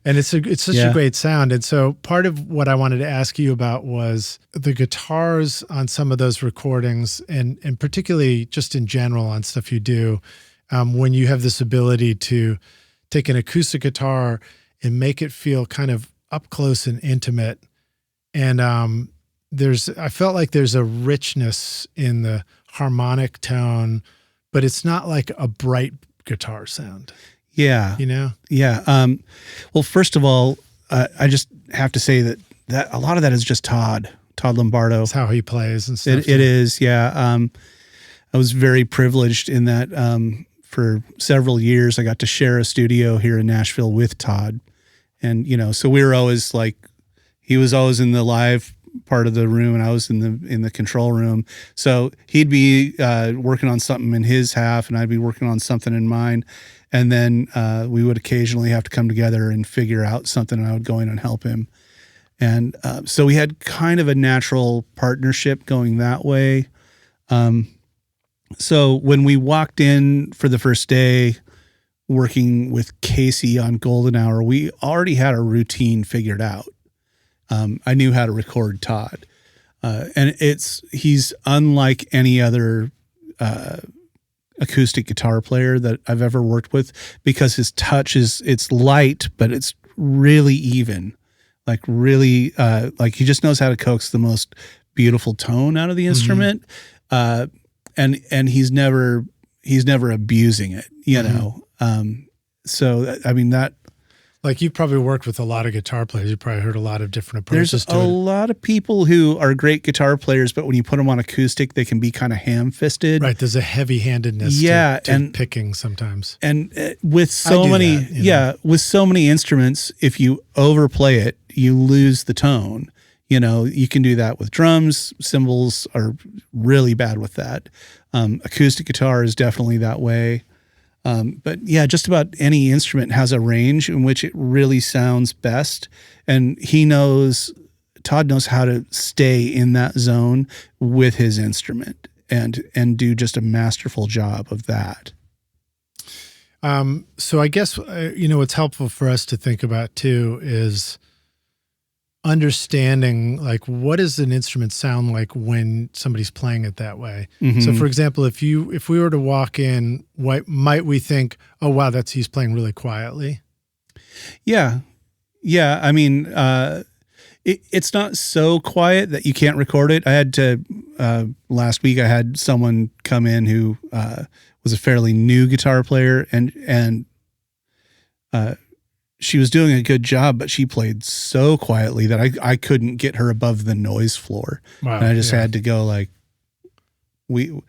And it's such a great sound. And so part of what I wanted to ask you about was the guitars on some of those recordings, and particularly just in general on stuff you do, when you have this ability to take an acoustic guitar and make it feel kind of up close and intimate. And I felt like there's a richness in the harmonic tone, but it's not like a bright guitar sound. Yeah. Yeah. Well, first of all, I just have to say that a lot of that is just Todd Lombardo. That's how he plays and stuff. It is. Yeah. I was very privileged in that, for several years, I got to share a studio here in Nashville with Todd. And, so we were always like, he was always in the live part of the room and I was in the control room. So he'd be, working on something in his half and I'd be working on something in mine. And then we would occasionally have to come together and figure out something, and I would go in and help him. And so we had kind of a natural partnership going that way. So when we walked in for the first day working with Kacey on Golden Hour, we already had a routine figured out. I knew how to record Todd. And he's unlike any other acoustic guitar player that I've ever worked with, because his touch it's light, but it's really even, like really, like he just knows how to coax the most beautiful tone out of the instrument. And he's never abusing it, So, I mean, that, Like you've probably worked with a lot of guitar players. You probably heard a lot of different approaches there's to a it. lot of people who are great guitar players, but when you put them on acoustic, they can be kind of ham-fisted. Right. There's a heavy-handedness to and picking sometimes. And with so many, with so many instruments, if you overplay it, you lose the tone. You can do that with drums. Cymbals are really bad with that. Acoustic guitar is definitely that way. But yeah, just about any instrument has a range in which it really sounds best. And Todd knows how to stay in that zone with his instrument and do just a masterful job of that. So I guess, what's helpful for us to think about too is understanding like what does an instrument sound like when somebody's playing it that way. Mm-hmm. So for example, if we were to walk in, what might we think, oh wow, he's playing really quietly? Yeah. I mean, it's not so quiet that you can't record it. I had to, last week I had someone come in who was a fairly new guitar player and she was doing a good job, but she played so quietly that I couldn't get her above the noise floor. Wow, and I just had to go like, you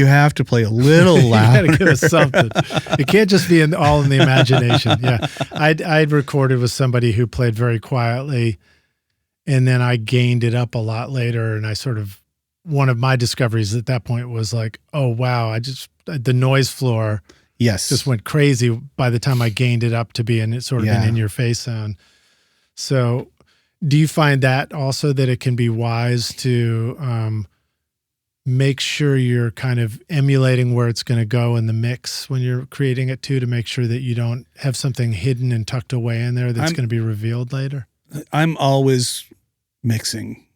have to play a little louder. You gotta give us something. It can't just be all in the imagination. Yeah. I'd recorded with somebody who played very quietly, and then I gained it up a lot later. And one of my discoveries at that point was like, oh wow, the noise floor just went crazy by the time I gained it up to be an in-your-face sound. So do you find that also that it can be wise to make sure you're kind of emulating where it's going to go in the mix when you're creating it too, to make sure that you don't have something hidden and tucked away in there that's going to be revealed later? I'm always mixing.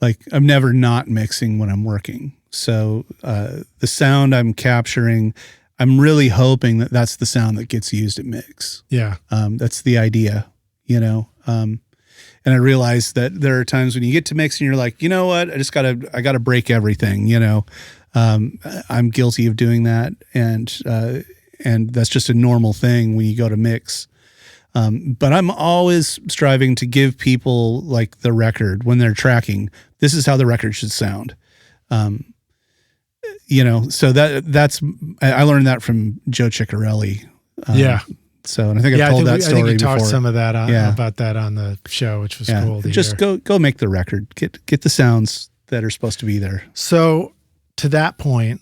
Like I'm never not mixing when I'm working. So the sound I'm capturing, I'm really hoping that that's the sound that gets used at mix. Yeah. That's the idea, and I realize that there are times when you get to mix and you're like, you know what, I gotta break everything, I'm guilty of doing that. And that's just a normal thing when you go to mix. But I'm always striving to give people like the record when they're tracking. This is how the record should sound. So I learned that from Joe Ciccarelli. So, and I think I've told that story before. I think you talked some of that about that on the show, which was cool to just hear. Go make the record, get the sounds that are supposed to be there. So to that point,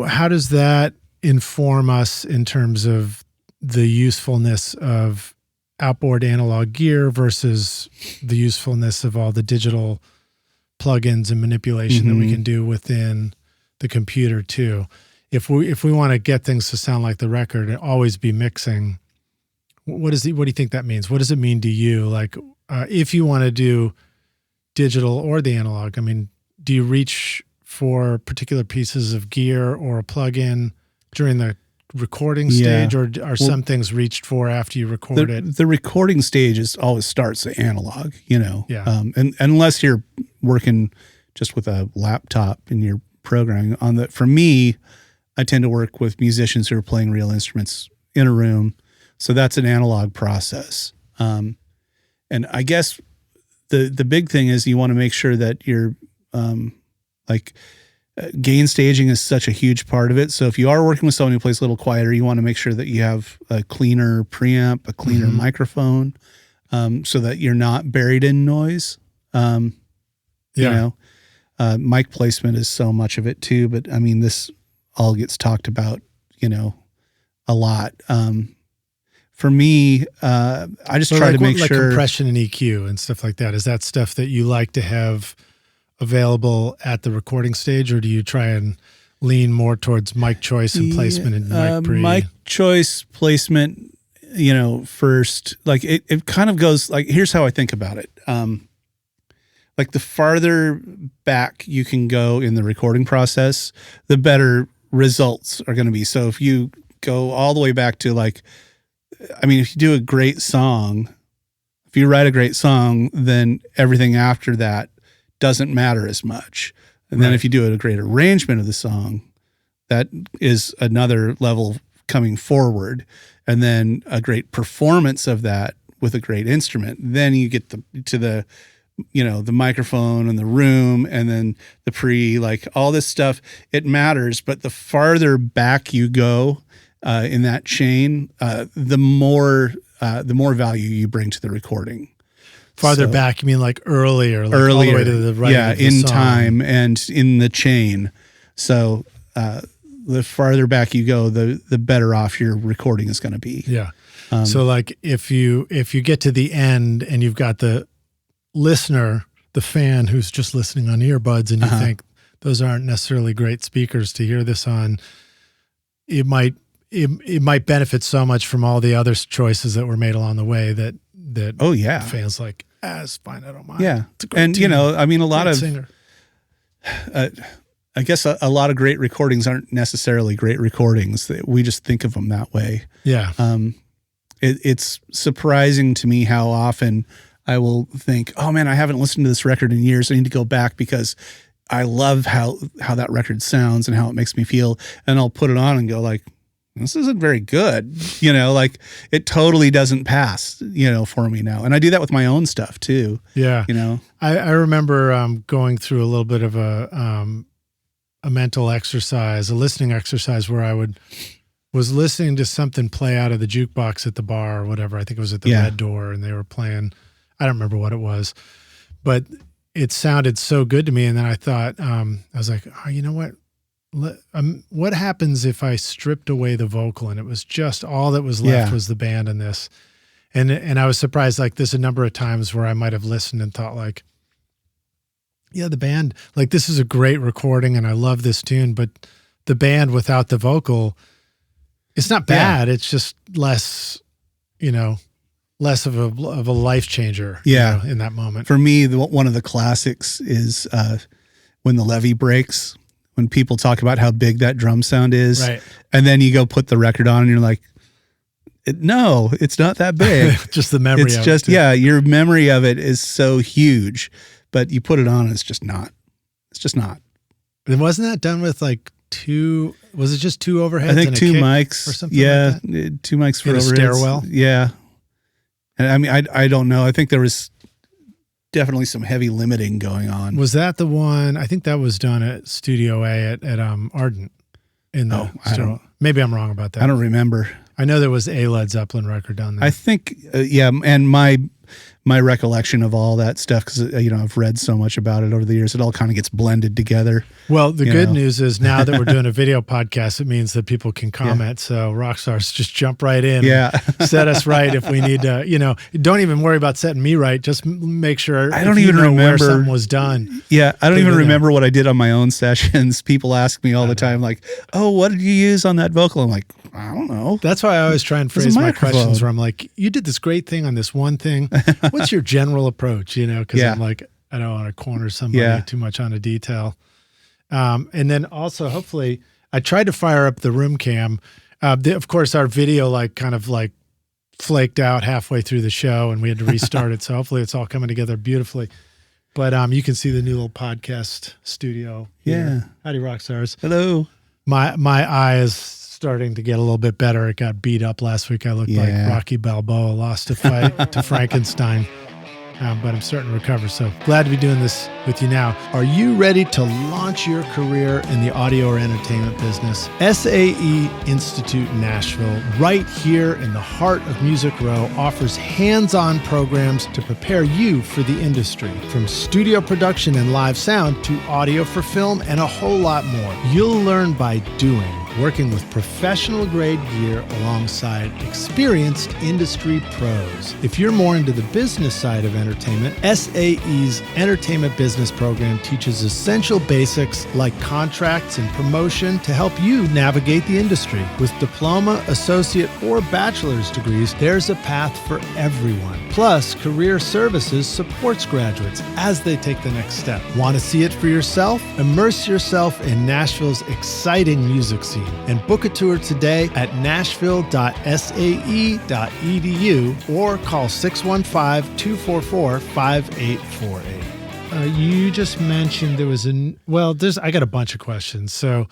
how does that inform us in terms of the usefulness of outboard analog gear versus the usefulness of all the digital plugins and manipulation that we can do within the computer too? If we want to get things to sound like the record and always be mixing, what do you think that means? What does it mean to you? Like, if you want to do digital or the analog, I mean, do you reach for particular pieces of gear or a plugin during the recording stage, or are some things reached for after you record it? The recording stage always starts at analog, and unless you're working just with a laptop and you're programming on the, for me, I tend to work with musicians who are playing real instruments in a room. So that's an analog process. And I guess the big thing is you want to make sure that you're gain staging is such a huge part of it. So if you are working with someone who plays a little quieter, you want to make sure that you have a cleaner preamp, a cleaner microphone, so that you're not buried in noise. Mic placement is so much of it too, but I mean, this all gets talked about, a lot. For me, I just try to make sure compression and EQ and stuff like that. Is that stuff that you like to have available at the recording stage, or do you try and lean more towards mic choice and placement and mic pre? Mic choice, placement, first. Like it kind of goes like, here's how I think about it. Like the farther back you can go in the recording process, the better results are going to be. So if you go all the way back to if you do a great song, if you write a great song, then everything after that doesn't matter as much. And then if you do a great arrangement of the song, that is another level coming forward, and then a great performance of that with a great instrument. Then you get to the microphone and the room, and then the like all this stuff. It matters, but the farther back you go in that chain, the more value you bring to the recording. Farther back, you mean like earlier, all the way to the right? Yeah, in time and in the chain. So the farther back you go, the better off your recording is going to be. Yeah. So like if you get to the end and you've got the listener, the fan who's just listening on earbuds, and you think those aren't necessarily great speakers to hear this on, it might benefit so much from all the other choices that were made along the way that fans like, it's fine, I don't mind. Yeah. It's a great and team. I mean, a lot of singer. I guess a lot of great recordings aren't necessarily great recordings. We just think of them that way. Yeah. It's surprising to me how often I will think, oh man, I haven't listened to this record in years. I need to go back because I love how that record sounds and how it makes me feel. And I'll put it on and go like, this isn't very good. Like it totally doesn't pass, for me now. And I do that with my own stuff too. Yeah. I remember going through a little bit of a mental exercise, a listening exercise where I was listening to something play out of the jukebox at the bar or whatever. I think it was at the Red Door, and they were playing, I don't remember what it was, but it sounded so good to me. And then I thought, I was like, oh, you know what? What happens if I stripped away the vocal and it was just all that was left was the band in this? And I was surprised, like there's a number of times where I might have listened and thought like, yeah, the band, like this is a great recording and I love this tune, but the band without the vocal, it's not bad. Yeah. It's just less of a life changer. Yeah. In that moment. For me, one of the classics is when the levee breaks, when people talk about how big that drum sound is. Right. And then you go put the record on and you're like, no, it's not that big. Just the memory it's of just, it. Yeah, your memory of it is so huge, but you put it on and it's just not. It's just not. And wasn't that done with like was it just two overheads? I think and two mics or something like that? Two mics for in a overheads. Stairwell. Yeah. And I mean, I don't know. I think there was definitely some heavy limiting going on. Was that the one? I think that was done at Studio A at Ardent in the stairwell. Maybe I'm wrong about that. I don't remember. I know there was a Led Zeppelin record done there. I think, and my recollection of all that stuff, because I've read so much about it over the years, it all kind of gets blended together. Well, the good news is now that we're doing a video podcast, it means that people can comment. So Rockstars, just jump right in. Yeah, and set us right if we need to. Don't even worry about setting me right. Just make sure. I don't even remember where something was done. Yeah, I don't even remember what I did on my own sessions. People ask me all the time, like, "Oh, what did you use on that vocal?" I'm like, I don't know. That's why I always try and phrase my questions where I'm like, you did this great thing on this one thing. What's your general approach? Because I'm like, I don't want to corner somebody too much on a detail. And then also, hopefully, I tried to fire up the room cam. Of course, our video kind of flaked out halfway through the show and we had to restart it. So hopefully it's all coming together beautifully. But you can see the new little podcast studio here. Howdy, Rockstars. Hello. My eye is starting to get a little bit better. It got beat up last week. I looked like Rocky Balboa lost a fight to Frankenstein. But I'm starting to recover. So glad to be doing this with you now. Are you ready to launch your career in the audio or entertainment business? SAE Institute Nashville, right here in the heart of Music Row, offers hands-on programs to prepare you for the industry. From studio production and live sound to audio for film and a whole lot more. You'll learn by doing, working with professional grade gear alongside experienced industry pros. If you're more into the business side of entertainment, SAE's Entertainment Business Program teaches essential basics like contracts and promotion to help you navigate the industry. With diploma, associate, or bachelor's degrees, there's a path for everyone. Plus, Career Services supports graduates as they take the next step. Want to see it for yourself? Immerse yourself in Nashville's exciting music scene and book a tour today at nashville.sae.edu or call 615-244-5848. You just mentioned there was I got a bunch of questions. So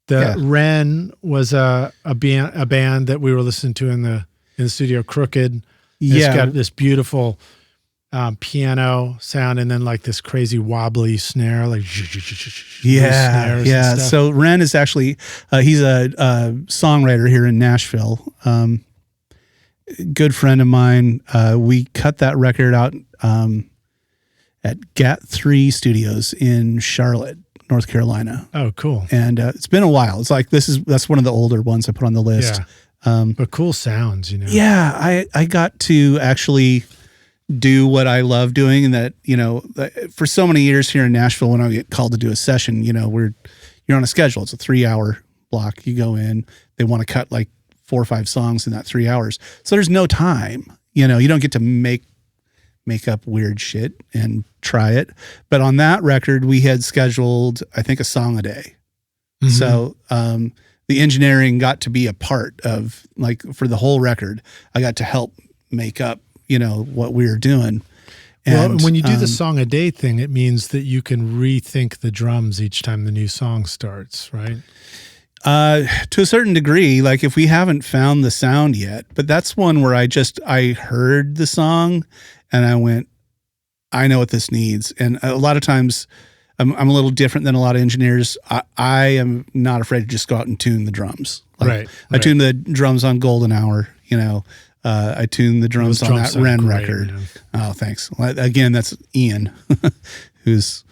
Ren was a band that we were listening to in the studio. Crooked. It's got this beautiful piano sound, and then like this crazy wobbly snare, like snares and stuff. So Ren is actually he's a songwriter here in Nashville. Good friend of mine. We cut that record out at GAT3 Studios in Charlotte, North Carolina. Oh, cool. And it's been a while. It's like that's one of the older ones I put on the list. But cool sounds, Yeah, I got to actually do what I love doing, and that, for so many years here in Nashville, when I get called to do a session, you're on a schedule. It's a 3-hour block. You go in, they want to cut like 4 or 5 songs in that 3 hours. So there's no time, you don't get to make up weird shit and try it. But on that record, we had scheduled, I think, a song a day. Mm-hmm. So, the engineering got to be a part of, like, for the whole record, I got to help make up, what we were doing. And when you do the song a day thing, it means that you can rethink the drums each time the new song starts, right? To a certain degree, like if we haven't found the sound yet, but that's one where I heard the song and I went, I know what this needs. And a lot of times I'm a little different than a lot of engineers. I am not afraid to just go out and tune the drums. Right. I tune the drums on Golden Hour, I tune the drums on that Ren record. Man. Oh, thanks. Again, that's Ian, who's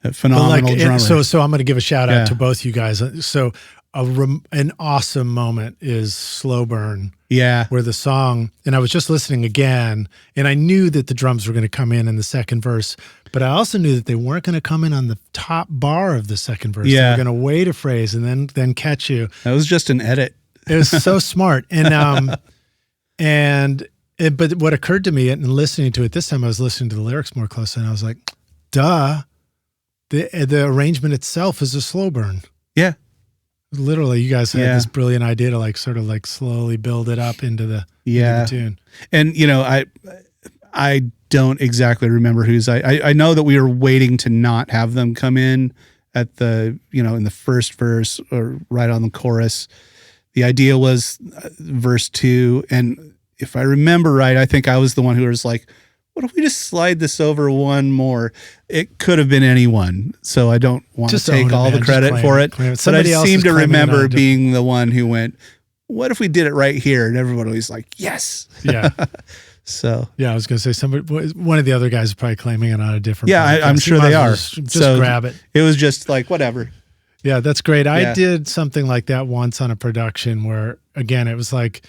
a phenomenal drummer. So I'm going to give a shout out to both you guys. So an awesome moment is Slow Burn. Yeah. Where the song, and I was just listening again, and I knew that the drums were going to come in the second verse, but I also knew that they weren't going to come in on the top bar of the second verse. Yeah. They were going to wait a phrase and then catch you. That was just an edit. It was so smart. And but what occurred to me and listening to it this time, I was listening to the lyrics more closely, and I was like, duh, the arrangement itself is a slow burn. Yeah. Literally, you guys had this brilliant idea to like sort of like slowly build it up into the tune. And I don't exactly remember whose. I know that we were waiting to not have them come in at the in the first verse or right on the chorus. The idea was verse 2, and if I remember right, I think I was the one who was like, what if we just slide this over one more? It could have been anyone, so I don't want to take all the credit for it. But I seem to remember being the one who went, what if we did it right here? And everybody was like, yes. Yeah. So. Yeah, I was going to say, one of the other guys is probably claiming it on a different podcast. I'm sure they are. Just grab it. It was just like, whatever. Yeah, that's great. I did something like that once on a production where, again, it was like,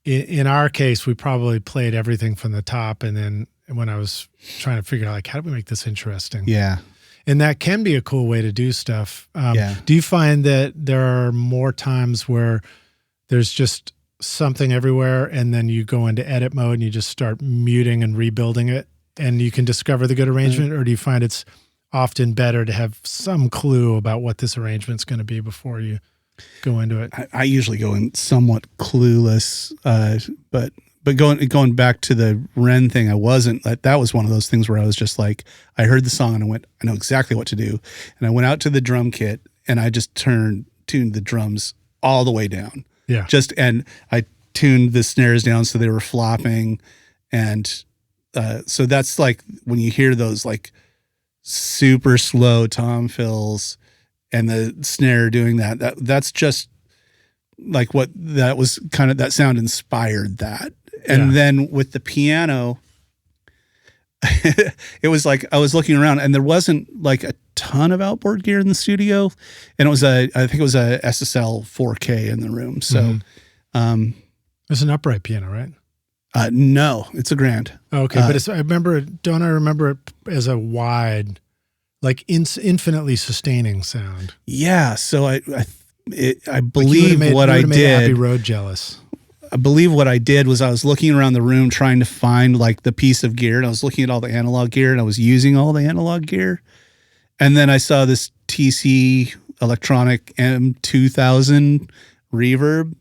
in our case, we probably played everything from the top, and then when I was trying to figure out, like, how do we make this interesting? Yeah. And that can be a cool way to do stuff. Do you find that there are more times where there's just something everywhere and then you go into edit mode and you just start muting and rebuilding it and you can discover the good arrangement? Or do you find it's often better to have some clue about what this arrangement's going to be before you go into it? I usually go in somewhat clueless, but going back to the Ren thing, I wasn't. That was one of those things where I was just like, I heard the song and I went, I know exactly what to do. And I went out to the drum kit and I just tuned the drums all the way down. Yeah. And I tuned the snares down so they were flopping. And so that's like when you hear those like super slow tom fills and the snare doing that's just like what that was kind of, that sound inspired that. And then with the piano, it was like I was looking around and there wasn't like a ton of outboard gear in the studio, and I think it was a SSL 4K in the room. So it's an upright piano, right? No, it's a grand. Okay, but I remember it as a wide, like infinitely sustaining sound. Yeah, so I believe like what I did. Abbey Road jealous. I believe what I did was I was looking around the room trying to find like the piece of gear, and I was looking at all the analog gear, and I was using all the analog gear. And then I saw this TC Electronic M2000 reverb,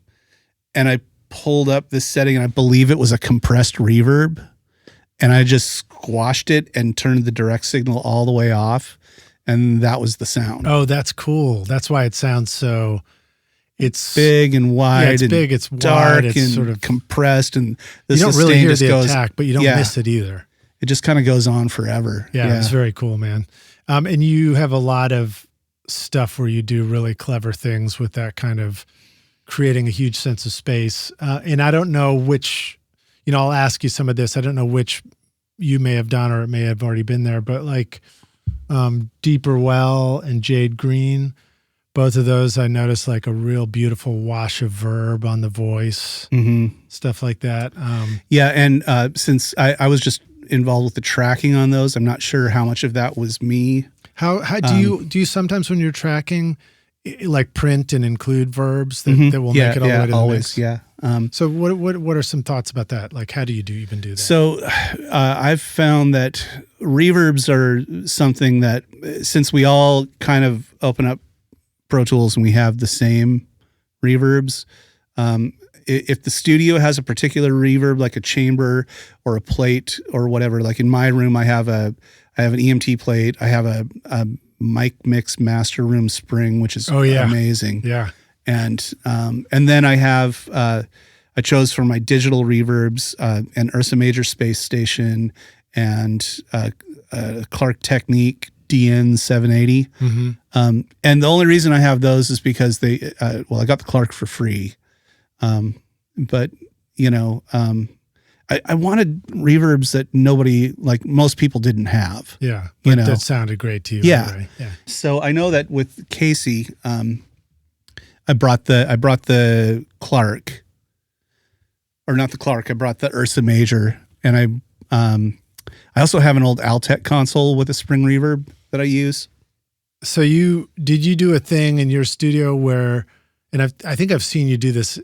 and I pulled up this setting, and I believe it was a compressed reverb, and I just squashed it and turned the direct signal all the way off, and that was the sound. Oh, that's cool. That's why it sounds so it's big and wide. Yeah, it's and big. It's dark wide, it's and sort of compressed, and the you don't sustain really hear just the goes. attack, but you don't miss it either. It just kind of goes on forever. Yeah, it's very cool, man. And you have a lot of stuff where you do really clever things with that kind of creating a huge sense of space. And I don't know which, I'll ask you some of this. I don't know which you may have done or it may have already been there, but like Deeper Well and Jade Green, both of those I noticed like a real beautiful wash of verb on the voice, stuff like that. And since I was just involved with the tracking on those, I'm not sure how much of that was me. How do you sometimes when you're tracking like print and include verbs that will make it all the way to the mix? Yeah. So what are some thoughts about that? Like, how do you even do that? So I've found that reverbs are something that since we all kind of open up Pro Tools and we have the same reverbs, if the studio has a particular reverb, like a chamber or a plate or whatever, like in my room, I have an EMT plate. I have a mic mix master room spring, which is amazing. Yeah. And then I have, I chose for my digital reverbs, an Ursa Major space station and a Clark Technique DN 780. And the only reason I have those is because I got the Clark for free. But I wanted reverbs that nobody, like most people, didn't have. Yeah. But that sounded great to you. Yeah. Anyway. Yeah. So I know that with Kacey, I brought the Clark, or not the Clark. I brought the Ursa Major, and I also have an old Altec console with a spring reverb that I use. So did you do a thing in your studio where, and I think I've seen you do this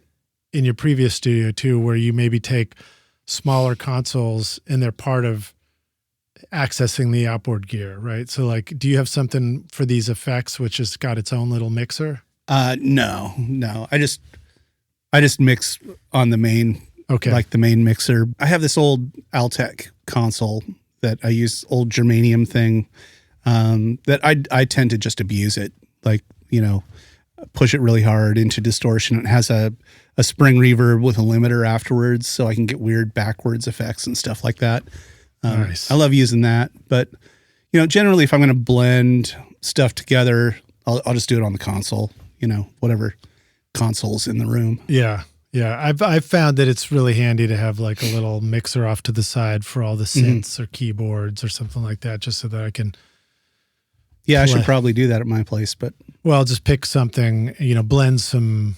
in your previous studio too, where you maybe take smaller consoles and they're part of accessing the outboard gear, right? So like, do you have something for these effects which has got its own little mixer? No. I just mix on the main, like the main mixer. I have this old Altec console that I use, old germanium thing, that I tend to just abuse it. Like, push it really hard into distortion. It has a spring reverb with a limiter afterwards, so I can get weird backwards effects and stuff like that. Nice. I love using that, but generally if I'm going to blend stuff together, I'll just do it on the console. Whatever console's in the room. Yeah. I've found that it's really handy to have like a little mixer off to the side for all the synths or keyboards or something like that, just so that I can. Yeah, I should probably do that at my place, but. Well, just pick something, blend some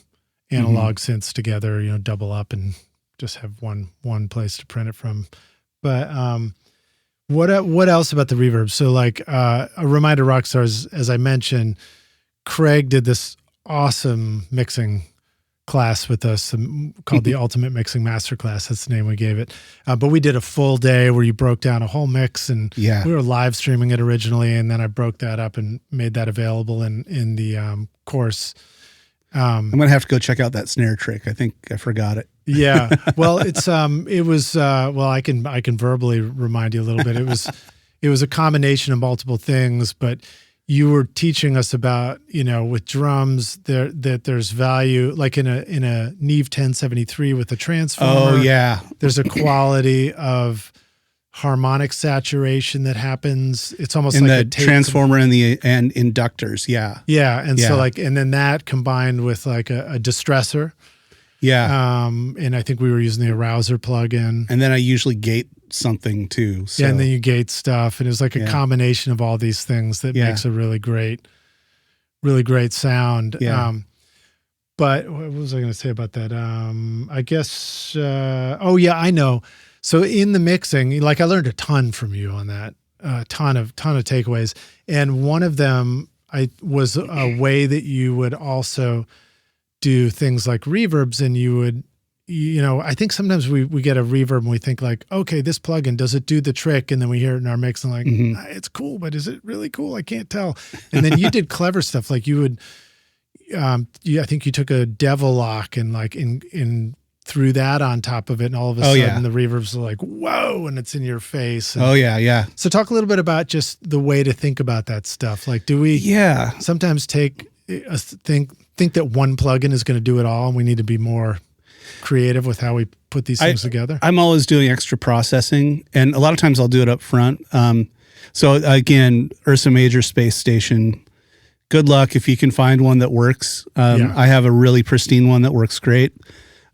analog synths together, double up and just have one place to print it from. But what else about the reverb? So like a reminder, Rockstars, as I mentioned, Craig did this awesome mixing class with us called the Ultimate Mixing Masterclass. That's the name we gave it. But we did a full day where you broke down a whole mix, and we were live streaming it originally, and then I broke that up and made that available in the course. I'm gonna have to go check out that snare trick. I think I forgot it. Yeah. Well, I can verbally remind you a little bit. It was a combination of multiple things, but you were teaching us about, with drums that there's value, like in a Neve 1073 with a transformer. Oh yeah. There's a quality of harmonic saturation that happens. It's almost in like the transformer and inductors. Yeah. Yeah. And so and then that combined with like a distressor. Yeah. And I think we were using the Arouser plugin. And then I usually gate something too. So. Yeah, and then you gate stuff. And it's like a combination of all these things that makes a really great sound. Yeah. But what was I going to say about that? I guess, I know. So in the mixing, like I learned a ton from you on that, a ton of takeaways. And one of them was a way that you would also do things like reverbs, and you would, I think sometimes we get a reverb and we think like, okay, this plugin, does it do the trick? And then we hear it in our mix and like, it's cool, but is it really cool? I can't tell. And then you did clever stuff. Like you would, I think you took a devil lock and like in threw that on top of it, and all of a sudden the reverbs are like, whoa, and it's in your face. And so talk a little bit about just the way to think about that stuff. Like, do we sometimes think think that one plugin is going to do it all and we need to be more creative with how we put these things together? I'm always doing extra processing, and a lot of times I'll do it up front. So again, Ursa Major Space Station, good luck if you can find one that works. I have a really pristine one that works great.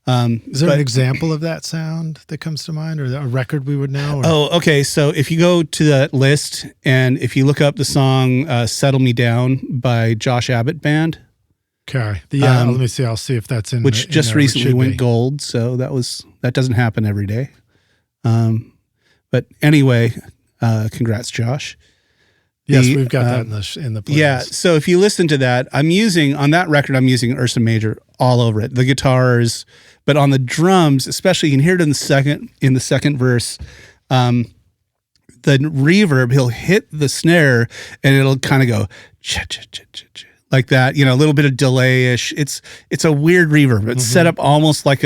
Is there an example of that sound that comes to mind, or a record we would know? Oh, okay. So if you go to that list and if you look up the song Settle Me Down by Josh Abbott Band. Okay. Let me see. I'll see if that's in which just recently went gold. So that doesn't happen every day. But anyway, congrats, Josh. Yes, we've got that in the playlist. Yeah, so if you listen to that, on that record, I'm using Ursa Major all over it. The guitars, but on the drums, especially, you can hear it in the second verse. The reverb, he'll hit the snare and it'll kind of go like that, a little bit of delay-ish. It's a weird reverb. It's set up almost like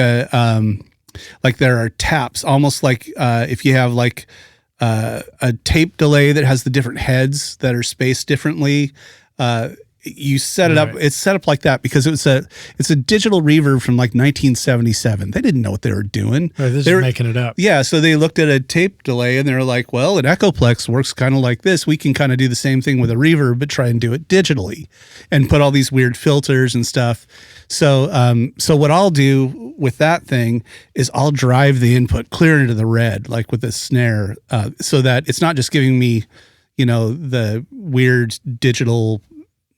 like there are taps, almost like if you have like a tape delay that has the different heads that are spaced differently. You set it up. It's set up like that because it's a digital reverb from like 1977. They didn't know what they were doing. Right, they were making it up. Yeah, so they looked at a tape delay and they're like, well, an Echoplex works kind of like this. We can kind of do the same thing with a reverb, but try and do it digitally and put all these weird filters and stuff. So what I'll do with that thing is I'll drive the input clear into the red, like with the snare, so that it's not just giving me, the weird digital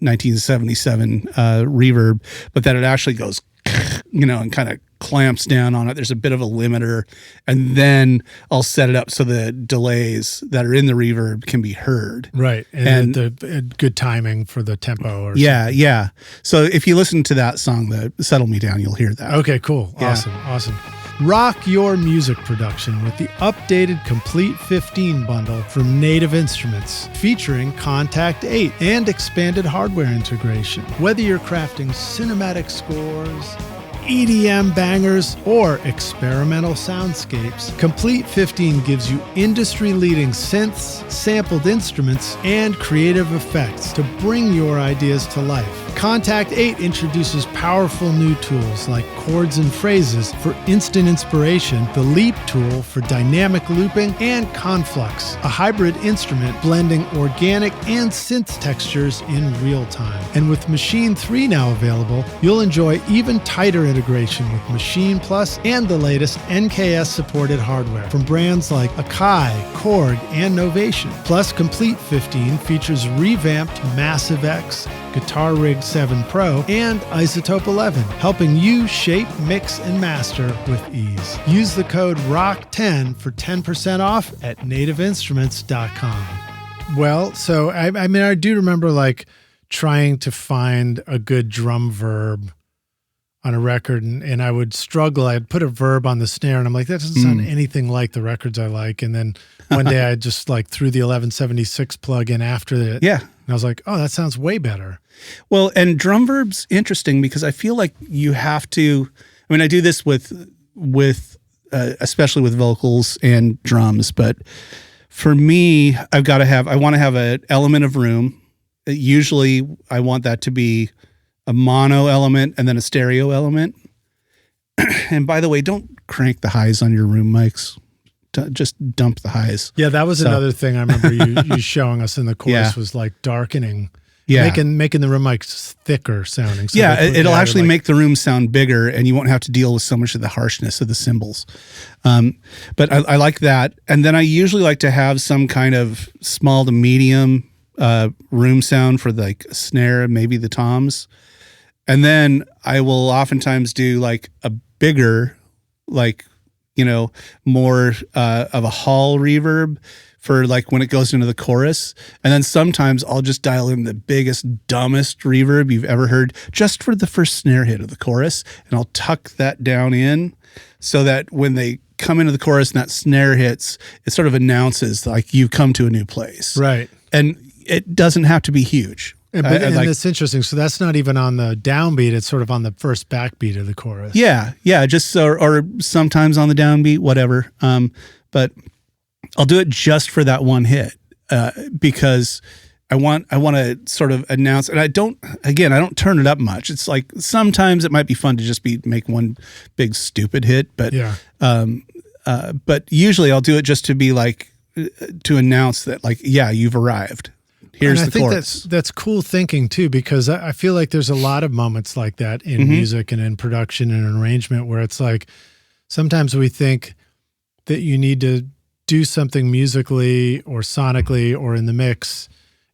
1977 reverb, but that it actually goes, and kind of clamps down on it. There's a bit of a limiter, and then I'll set it up so the delays that are in the reverb can be heard. Right, and the good timing for the tempo. Or something. Yeah. So if you listen to that song, the Settle Me Down, you'll hear that. Okay, cool. Yeah. Awesome. Rock your music production with the updated Complete 15 bundle from Native Instruments, featuring Contact 8 and expanded hardware integration. Whether you're crafting cinematic scores, EDM bangers, or experimental soundscapes, Complete 15 gives you industry-leading synths, sampled instruments, and creative effects to bring your ideas to life. Contact 8 introduces powerful new tools like chords and phrases for instant inspiration, the Leap tool for dynamic looping, and Conflux, a hybrid instrument blending organic and synth textures in real time. And with Machine 3 now available, you'll enjoy even tighter integration with Machine Plus and the latest NKS-supported hardware from brands like Akai, Korg, and Novation. Plus, Complete 15 features revamped Massive X, Guitar Rig 7 Pro, and Isotope 11, helping you shape, mix, and master with ease. Use the code ROCK10 for 10% off at nativeinstruments.com. Well, so I do remember like trying to find a good drum verb on a record, and I would struggle. I'd put a verb on the snare and I'm like, that doesn't sound anything like the records I like. And then one day I just like threw the 1176 plug in after it. Yeah. And I was like, oh, that sounds way better. Well, and drum verb's interesting because I feel like you have to, I do this with especially with vocals and drums, but for me, I want to have an element of room. Usually I want that to be a mono element and then a stereo element. And by the way, don't crank the highs on your room mics. Just dump the highs. Yeah, that was another thing I remember you showing us in the chorus was like darkening. Yeah. Making the room mics thicker sounding. So it'll actually make the room sound bigger and you won't have to deal with so much of the harshness of the cymbals. But I like that. And then I usually like to have some kind of small to medium room sound for like a snare, maybe the toms. And then I will oftentimes do like a bigger, like, more of a hall reverb for like when it goes into the chorus. And then sometimes I'll just dial in the biggest, dumbest reverb you've ever heard just for the first snare hit of the chorus. And I'll tuck that down in so that when they come into the chorus and that snare hits, it sort of announces like you've come to a new place. Right. And it doesn't have to be huge. But it's interesting. So that's not even on the downbeat. It's sort of on the first backbeat of the chorus. Yeah. Just or sometimes on the downbeat, whatever. But I'll do it just for that one hit because I want to sort of announce, and I don't turn it up much. It's like sometimes it might be fun to just make one big stupid hit, but but usually I'll do it just to be like to announce that like, yeah, you've arrived. Here's the chorus. I think that's cool thinking too, because I feel like there's a lot of moments like that in music and in production and arrangement where it's like sometimes we think that you need to do something musically or sonically or in the mix,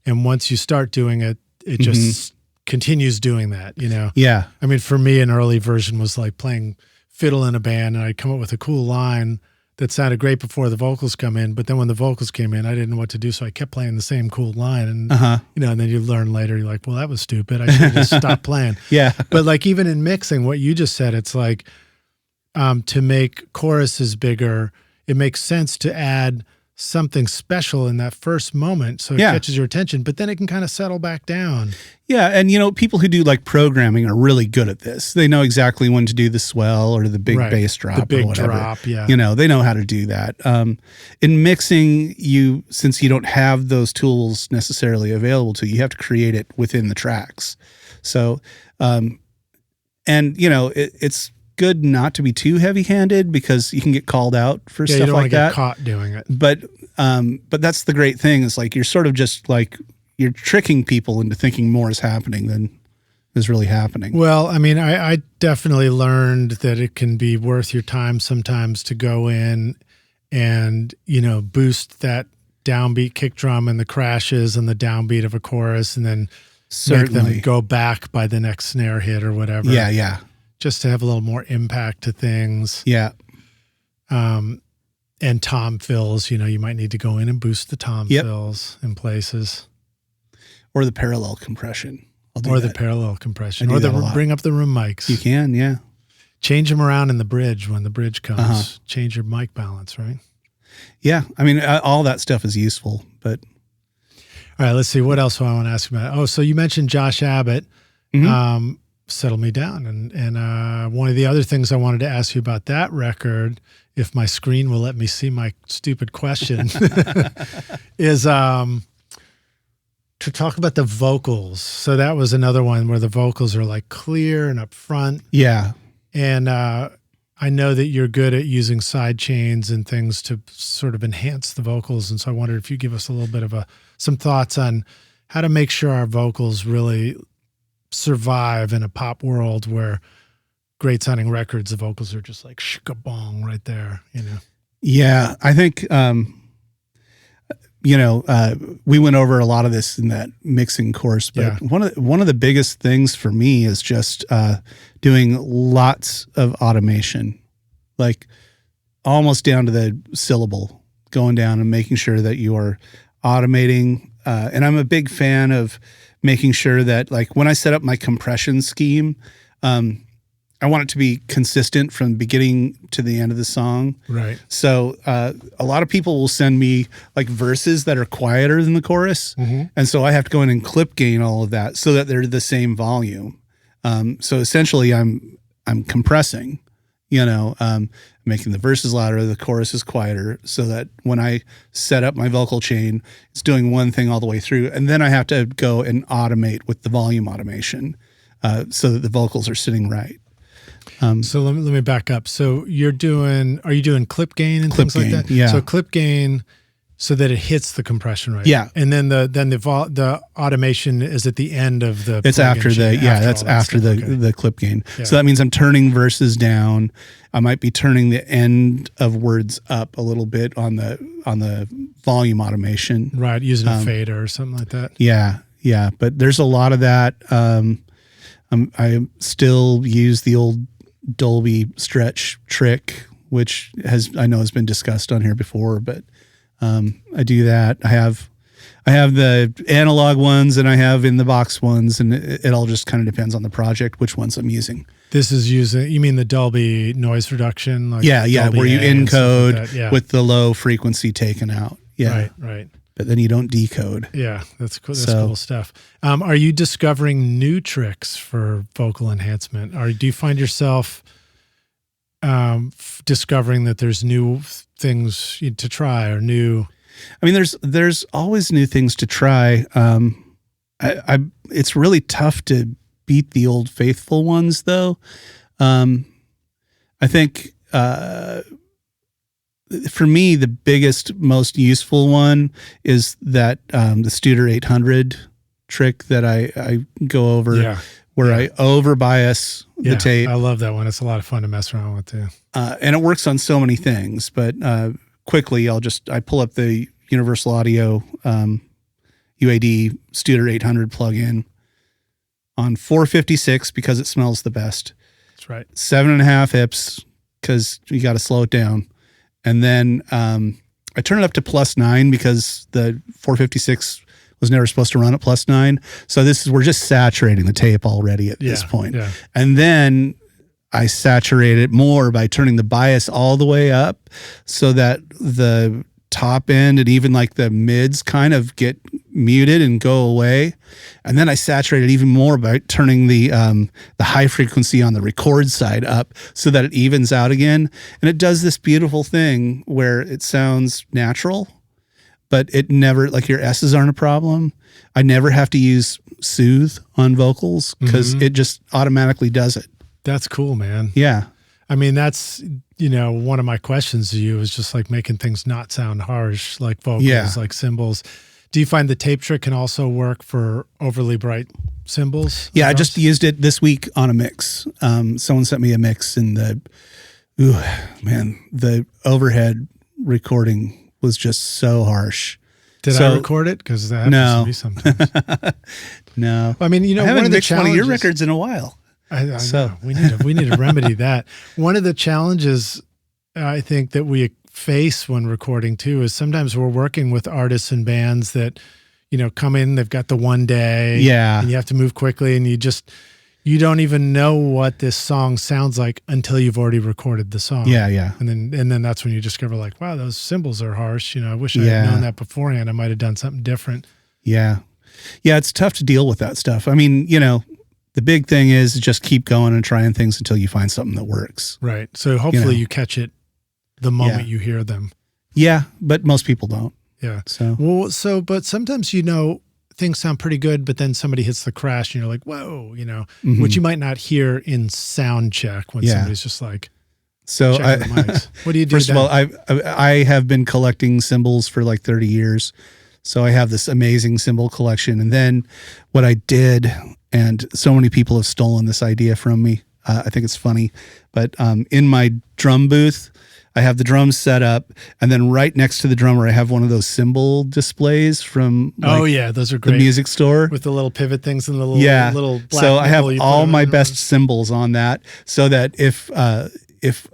and once you start doing it, it just continues doing that, you know? Yeah. I mean, for me, an early version was like playing fiddle in a band, and I'd come up with a cool line that sounded great before the vocals come in, but then when the vocals came in, I didn't know what to do, so I kept playing the same cool line, and you know, and then you learn later, you're like, well, that was stupid. I should have just stopped playing. Yeah. But like even in mixing, what you just said, it's like to make choruses bigger, it makes sense to add something special in that first moment so it catches your attention, but then it can kind of settle back down. Yeah, and you know, people who do like programming are really good at this. They know exactly when to do the swell or the big bass drop, the big or whatever. drop. Yeah, you know, they know how to do that. In mixing, since you don't have those tools necessarily available to you, have to create it within the tracks. So, and you know, it's good not to be too heavy-handed because you can get called out for stuff you don't like want to that. get caught doing it. But that's the great thing is like you're sort of just like you're tricking people into thinking more is happening than is really happening. Well, I mean, I definitely learned that it can be worth your time sometimes to go in and, you know, boost that downbeat kick drum and the crashes and the downbeat of a chorus, and then make them go back by the next snare hit or whatever. Yeah, yeah. Just to have a little more impact to things. Yeah. And tom fills, you know, you might need to go in and boost the tom fills in places. Or the parallel compression. The parallel compression. Or bring up the room mics. You can, yeah. Change them around in the bridge when the bridge comes. Change your mic balance, right? Yeah. I mean, all that stuff is useful, but. All right, let's see. What else do I want to ask you about? Oh, so you mentioned Josh Abbott. Settle Me Down. And one of the other things I wanted to ask you about that record, if my screen will let me see my stupid question, is to talk about the vocals. So that was another one where the vocals are like clear and up front. Yeah. And I know that you're good at using side chains and things to sort of enhance the vocals. And so I wondered if you give us a little bit of some thoughts on how to make sure our vocals really survive in a pop world where great sounding records, the vocals are just like shka-bong right there, you know? Yeah. I think, you know, we went over a lot of this in that mixing course, but one of the biggest things for me is just doing lots of automation, like almost down to the syllable, going down and making sure that you are automating. And I'm a big fan of making sure that, like, when I set up my compression scheme, I want it to be consistent from beginning to the end of the song. Right. So a lot of people will send me like verses that are quieter than the chorus. And so I have to go in and clip gain all of that so that they're the same volume. So essentially I'm compressing, you know, making the verses louder, the chorus is quieter, so that when I set up my vocal chain, it's doing one thing all the way through. And then I have to go and automate with the volume automation so that the vocals are sitting right. So let me back up. So are you doing clip gain and things like that? Yeah. So clip gain so that it hits the compression right. Yeah. And then the automation is at the end of the. It's after the clip gain. Yeah. So that means I'm turning verses down. I might be turning the end of words up a little bit on the volume automation. Right. Using a fader or something like that. Yeah. Yeah. But there's a lot of that. I still use the old Dolby stretch trick, which I know has been discussed on here before, but I do that. I have the analog ones and I have in the box ones, and it all just kind of depends on the project, which ones I'm using. This is you mean the Dolby noise reduction? Like Dolby where you encode like with the low frequency taken out. Yeah. Right. But then you don't decode. Yeah, that's cool. That's cool stuff. Are you discovering new tricks for vocal enhancement? Or do you find yourself discovering that there's new things to try or new? I mean, there's always new things to try. It's really tough to beat the old faithful ones, though. I think for me, the biggest, most useful one is that the Studer 800 trick that I go over, where I overbias the tape. I love that one. It's a lot of fun to mess around with too. And it works on so many things. But quickly, I pull up the Universal Audio UAD Studer 800 plugin on 456 because it smells the best. That's right. 7.5 hips because you got to slow it down. And then I turn it up to +9 because the 456 was never supposed to run at +9. So we're just saturating the tape already at this point. Yeah. And then I saturate it more by turning the bias all the way up so that the top end and even like the mids kind of get muted and go away. And then I saturate it even more by turning the high frequency on the record side up so that it evens out again. And it does this beautiful thing where it sounds natural, but it never, like your S's aren't a problem. I never have to use soothe on vocals because it just automatically does it. That's cool, man. Yeah. I mean, that's, one of my questions to you is just like making things not sound harsh, like vocals, like cymbals. Do you find the tape trick can also work for overly bright cymbals? Yeah, I just used it this week on a mix. Someone sent me a mix and the overhead recording was just so harsh. Did I record it? Because that happens to me sometimes. No. I mean, I haven't one of the mixed one of your records in a while. I know. We need to remedy that. One of the challenges I think that we face when recording too is sometimes we're working with artists and bands that, come in, they've got the one day. Yeah. And you have to move quickly and you don't even know what this song sounds like until you've already recorded the song. Yeah, yeah. And then that's when you discover like, wow, those cymbals are harsh. I wish I had known that beforehand. I might have done something different. Yeah. Yeah, it's tough to deal with that stuff. I mean, the big thing is just keep going and trying things until you find something that works. Right. So hopefully you catch it the moment you hear them. Yeah, but most people don't. Yeah. So but sometimes things sound pretty good, but then somebody hits the crash and you're like, whoa, which you might not hear in sound check when somebody's just like, so checking the mics. What do you do? First of all, I have been collecting cymbals for like 30 years. So I have this amazing cymbal collection. And then what I did, and so many people have stolen this idea from me. I think it's funny, but in my drum booth, I have the drums set up, and then right next to the drummer, I have one of those cymbal displays from those are great. The music store with the little pivot things and the little black. So I have all my best cymbals on that, so that if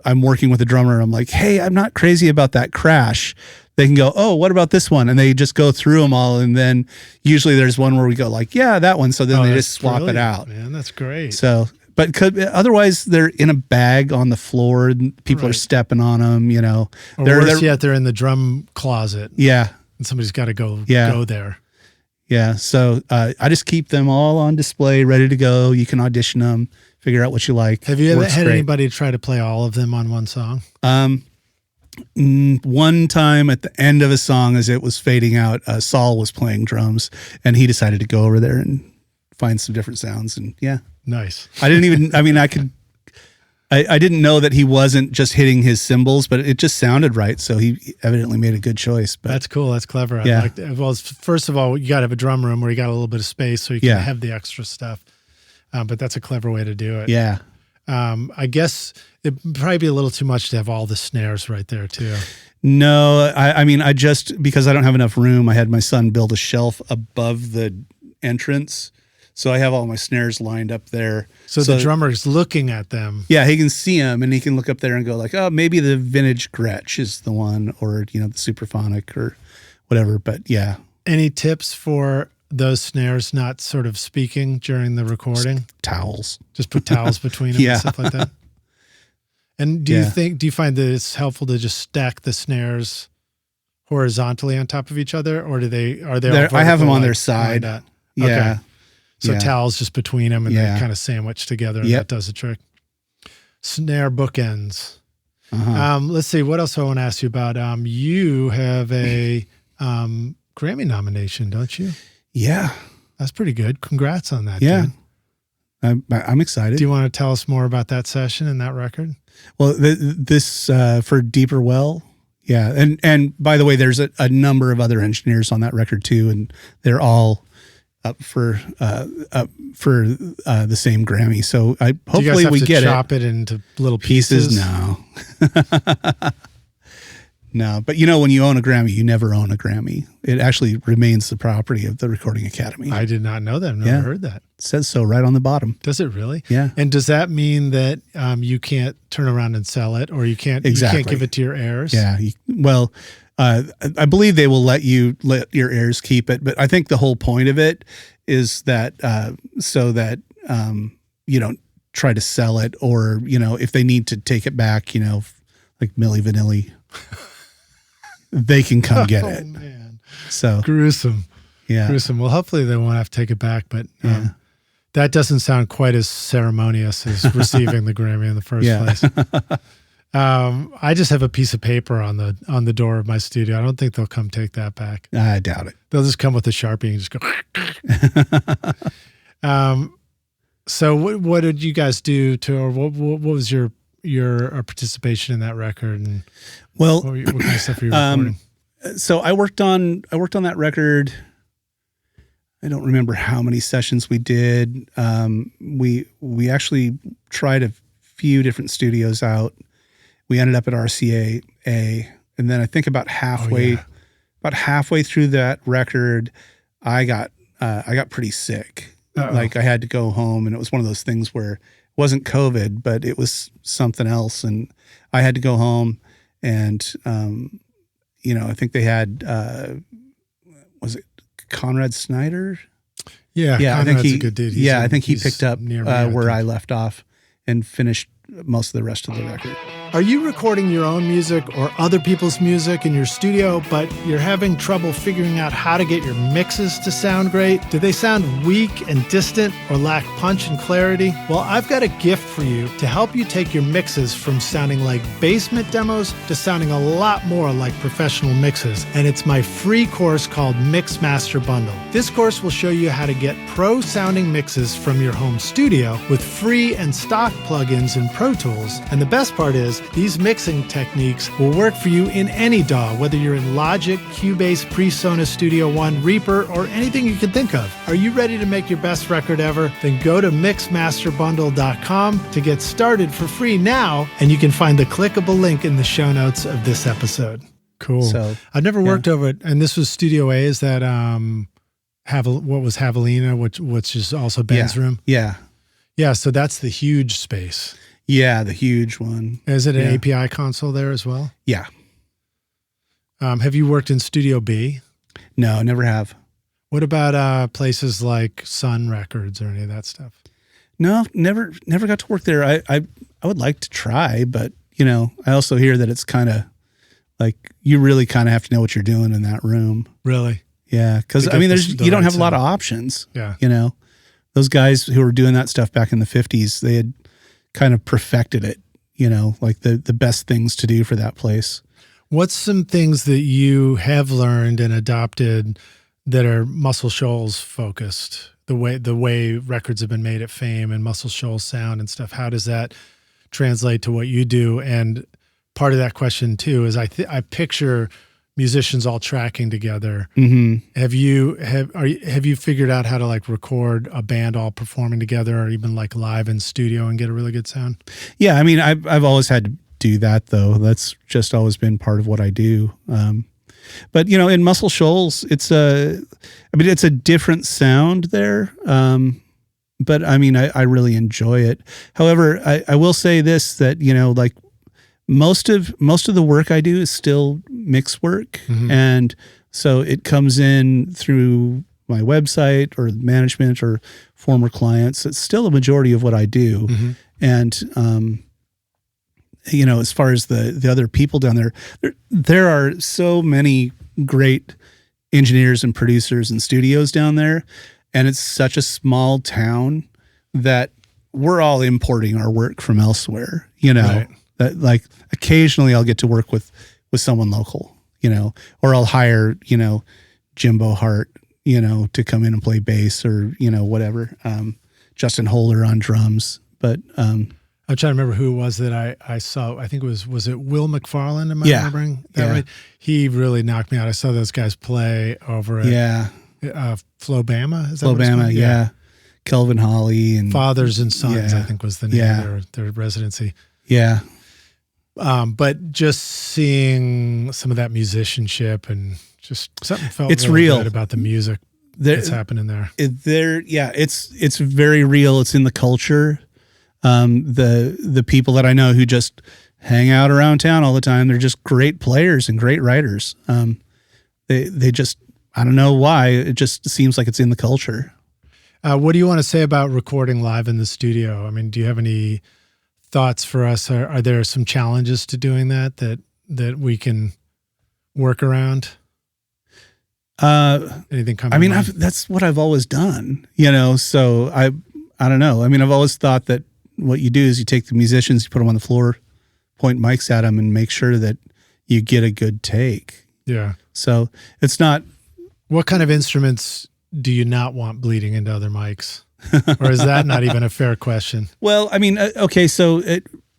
I'm working with a drummer, I'm like, hey, I'm not crazy about that crash. They can go, oh, what about this one? And they just go through them all. And then usually there's one where we go like, yeah, that one. So then they just swap it out. Man, that's great. So, but otherwise they're in a bag on the floor and people are stepping on them, Or worse yet, they're in the drum closet. Yeah. And somebody's got to go there. Yeah. So I just keep them all on display, ready to go. You can audition them, figure out what you like. Have you ever had anybody try to play all of them on one song? One time at the end of a song as it was fading out, Saul was playing drums and he decided to go over there and find some different sounds. And nice. I didn't know that he wasn't just hitting his cymbals, but it just sounded right. So he evidently made a good choice. But that's cool. That's clever. Yeah. Well, first of all, you got to have a drum room where you got a little bit of space so you can have the extra stuff. But that's a clever way to do it. Yeah. I guess it'd probably be a little too much to have all the snares right there too. No, I just, because I don't have enough room, I had my son build a shelf above the entrance. So I have all my snares lined up there. So the drummer's looking at them. Yeah, he can see them and he can look up there and go like, oh, maybe the vintage Gretsch is the one, or, the Superphonic or whatever. But yeah. Any tips for those snares not sort of speaking during the recording? Just towels. Just put towels between them and stuff like that. And do you find that it's helpful to just stack the snares horizontally on top of each other, or are they all vertical? I have them on their side. Yeah. Okay. So towels just between them and they kind of sandwich together, and that does the trick. Snare bookends. Let's see, what else I want to ask you about. You have a Grammy nomination, don't you? Yeah. That's pretty good. Congrats on that, Yeah. dude. I'm excited. Do you want to tell us more about that session and that record? Well, this for Deeper Well. Yeah. And by the way, there's a number of other engineers on that record too. And they're all up for the same Grammy. So hopefully we get chop it into little pieces. No. No, but when you own a Grammy, you never own a Grammy. It actually remains the property of the Recording Academy. I did not know that. I've never heard that. It says so right on the bottom. Does it really? Yeah. And does that mean that you can't turn around and sell it, or you can't give it to your heirs? Yeah. I believe they will let your heirs keep it, but I think the whole point of it is that so that you don't try to sell it, or if they need to take it back, like Milli Vanilli. They can come get it. Man. So gruesome. Yeah. Gruesome. Well, hopefully they won't have to take it back, but that doesn't sound quite as ceremonious as receiving the Grammy in the first place. I just have a piece of paper on the door of my studio. I don't think they'll come take that back. I doubt it. They'll just come with a Sharpie and just go. So what did you guys do or what was your participation in that record, and what kind of stuff were you recording? So I worked on that record. I don't remember how many sessions we did. We actually tried a few different studios out. We ended up at RCA, and then I think about halfway through that record, I got pretty sick. Uh-oh. Like I had to go home, and it was one of those things where it wasn't COVID, but it was something else, and I had to go home. And I think they had was it Conrad Snyder? Yeah, I think a good dude. I think he picked up where I left off and finished most of the rest of the record. Are you recording your own music or other people's music in your studio, but you're having trouble figuring out how to get your mixes to sound great? Do they sound weak and distant or lack punch and clarity? Well, I've got a gift for you to help you take your mixes from sounding like basement demos to sounding a lot more like professional mixes. And it's my free course called Mix Master Bundle. This course will show you how to get pro-sounding mixes from your home studio with free and stock plugins in Pro Tools. And the best part is, these mixing techniques will work for you in any DAW, whether you're in Logic, Cubase, PreSonus Studio One, Reaper, or anything you can think of. Are you ready to make your best record ever? Then go to mixmasterbundle.com to get started for free now, and you can find the clickable link in the show notes of this episode. Cool. So, I've never worked over it, and this was Studio A. Is that what was Javelina, which is also Ben's room? Yeah. Yeah, so that's the huge space. Yeah, the huge one. Is it an API console there as well? Yeah. Have you worked in Studio B? No, never have. What about places like Sun Records or any of that stuff? No, never got to work there. I would like to try, but I also hear that it's kind of like you really kind of have to know what you're doing in that room. Really? Yeah, because you don't have a lot of options. Yeah. Those guys who were doing that stuff back in the 50s, they had kind of perfected it, like the best things to do for that place. What's some things that you have learned and adopted that are Muscle Shoals focused? The way records have been made at Fame and Muscle Shoals sound and stuff. How does that translate to what you do? And part of that question too is I picture musicians all tracking together. Mm-hmm. Have you figured out how to like record a band all performing together, or even like live in studio and get a really good sound? Yeah, I mean, I've always had to do that though. That's just always been part of what I do. But in Muscle Shoals, it's a different sound there. But I mean, I really enjoy it. However, I will say this, that like most of the work I do is still mix work. Mm-hmm. And so it comes in through my website or management or former clients. It's still a majority of what I do. Mm-hmm. And, as far as the other people down there are so many great engineers and producers and studios down there. And it's such a small town that we're all importing our work from elsewhere, Right. That like occasionally I'll get to work with someone local, or I'll hire, Jimbo Hart, to come in and play bass or, whatever. Justin Holder on drums. But I'm trying to remember who it was that I saw. I think was it Will McFarland? Am I remembering that right? He really knocked me out. I saw those guys play over at Flobama. Is that Flobama, yeah. Kelvin Holly and Fathers and Sons, I think was the name of their residency. Yeah. But just seeing some of that musicianship and just something felt it's really real good about the music that's happening there. It's very real. It's in the culture. The people that I know who just hang out around town all the time, they're just great players and great writers. They just, I don't know why, it just seems like it's in the culture. What do you want to say about recording live in the studio? I mean, do you have any thoughts for us? Are there some challenges to doing that we can work around? Anything coming? I mean, that's what I've always done, so I don't know. I mean, I've always thought that what you do is you take the musicians, you put them on the floor, point mics at them, and make sure that you get a good take. Yeah. So it's not. What kind of instruments do you not want bleeding into other mics? Or is that not even a fair question? Well, I mean, okay, so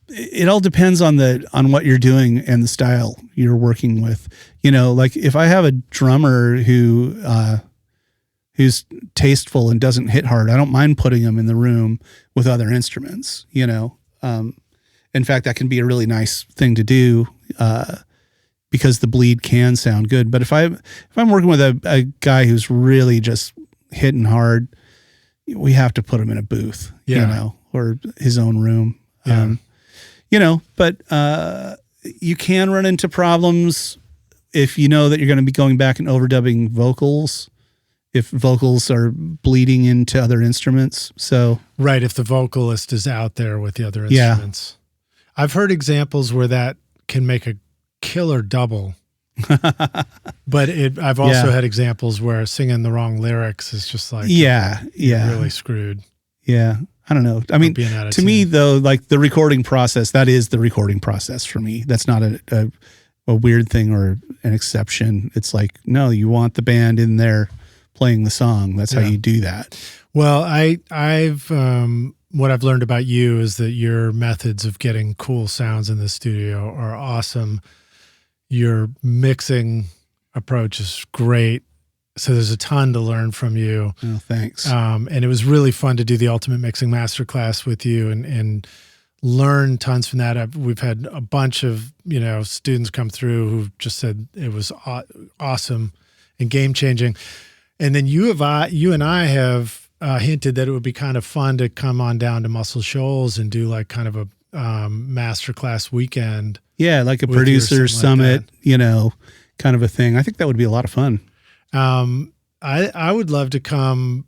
it all depends on what you're doing and the style you're working with. Like if I have a drummer who's tasteful and doesn't hit hard, I don't mind putting them in the room with other instruments. In fact, that can be a really nice thing to do because the bleed can sound good. But if I'm working with a guy who's really just hitting hard, we have to put him in a booth, or his own room. But you can run into problems if you know that you're going to be going back and overdubbing vocals, if vocals are bleeding into other instruments. So right, if the vocalist is out there with the other instruments. I've heard examples where that can make a killer double. But I've also had examples where singing the wrong lyrics is just like really screwed. Yeah. I don't know. I mean, to me though, like the recording process, that is the recording process for me. That's not a weird thing or an exception. It's like, no, you want the band in there playing the song. That's how you do that. Well, I've what I've learned about you is that your methods of getting cool sounds in the studio are awesome. Your mixing approach is great. So there's a ton to learn from you. Oh, thanks. And it was really fun to do the Ultimate Mixing Masterclass with you and learn tons from that. We've had a bunch of, students come through who've just said it was awesome and game-changing. And then you and I have hinted that it would be kind of fun to come on down to Muscle Shoals and do like kind of a masterclass weekend. Yeah, like a producer summit, kind of a thing. I think that would be a lot of fun. I would love to come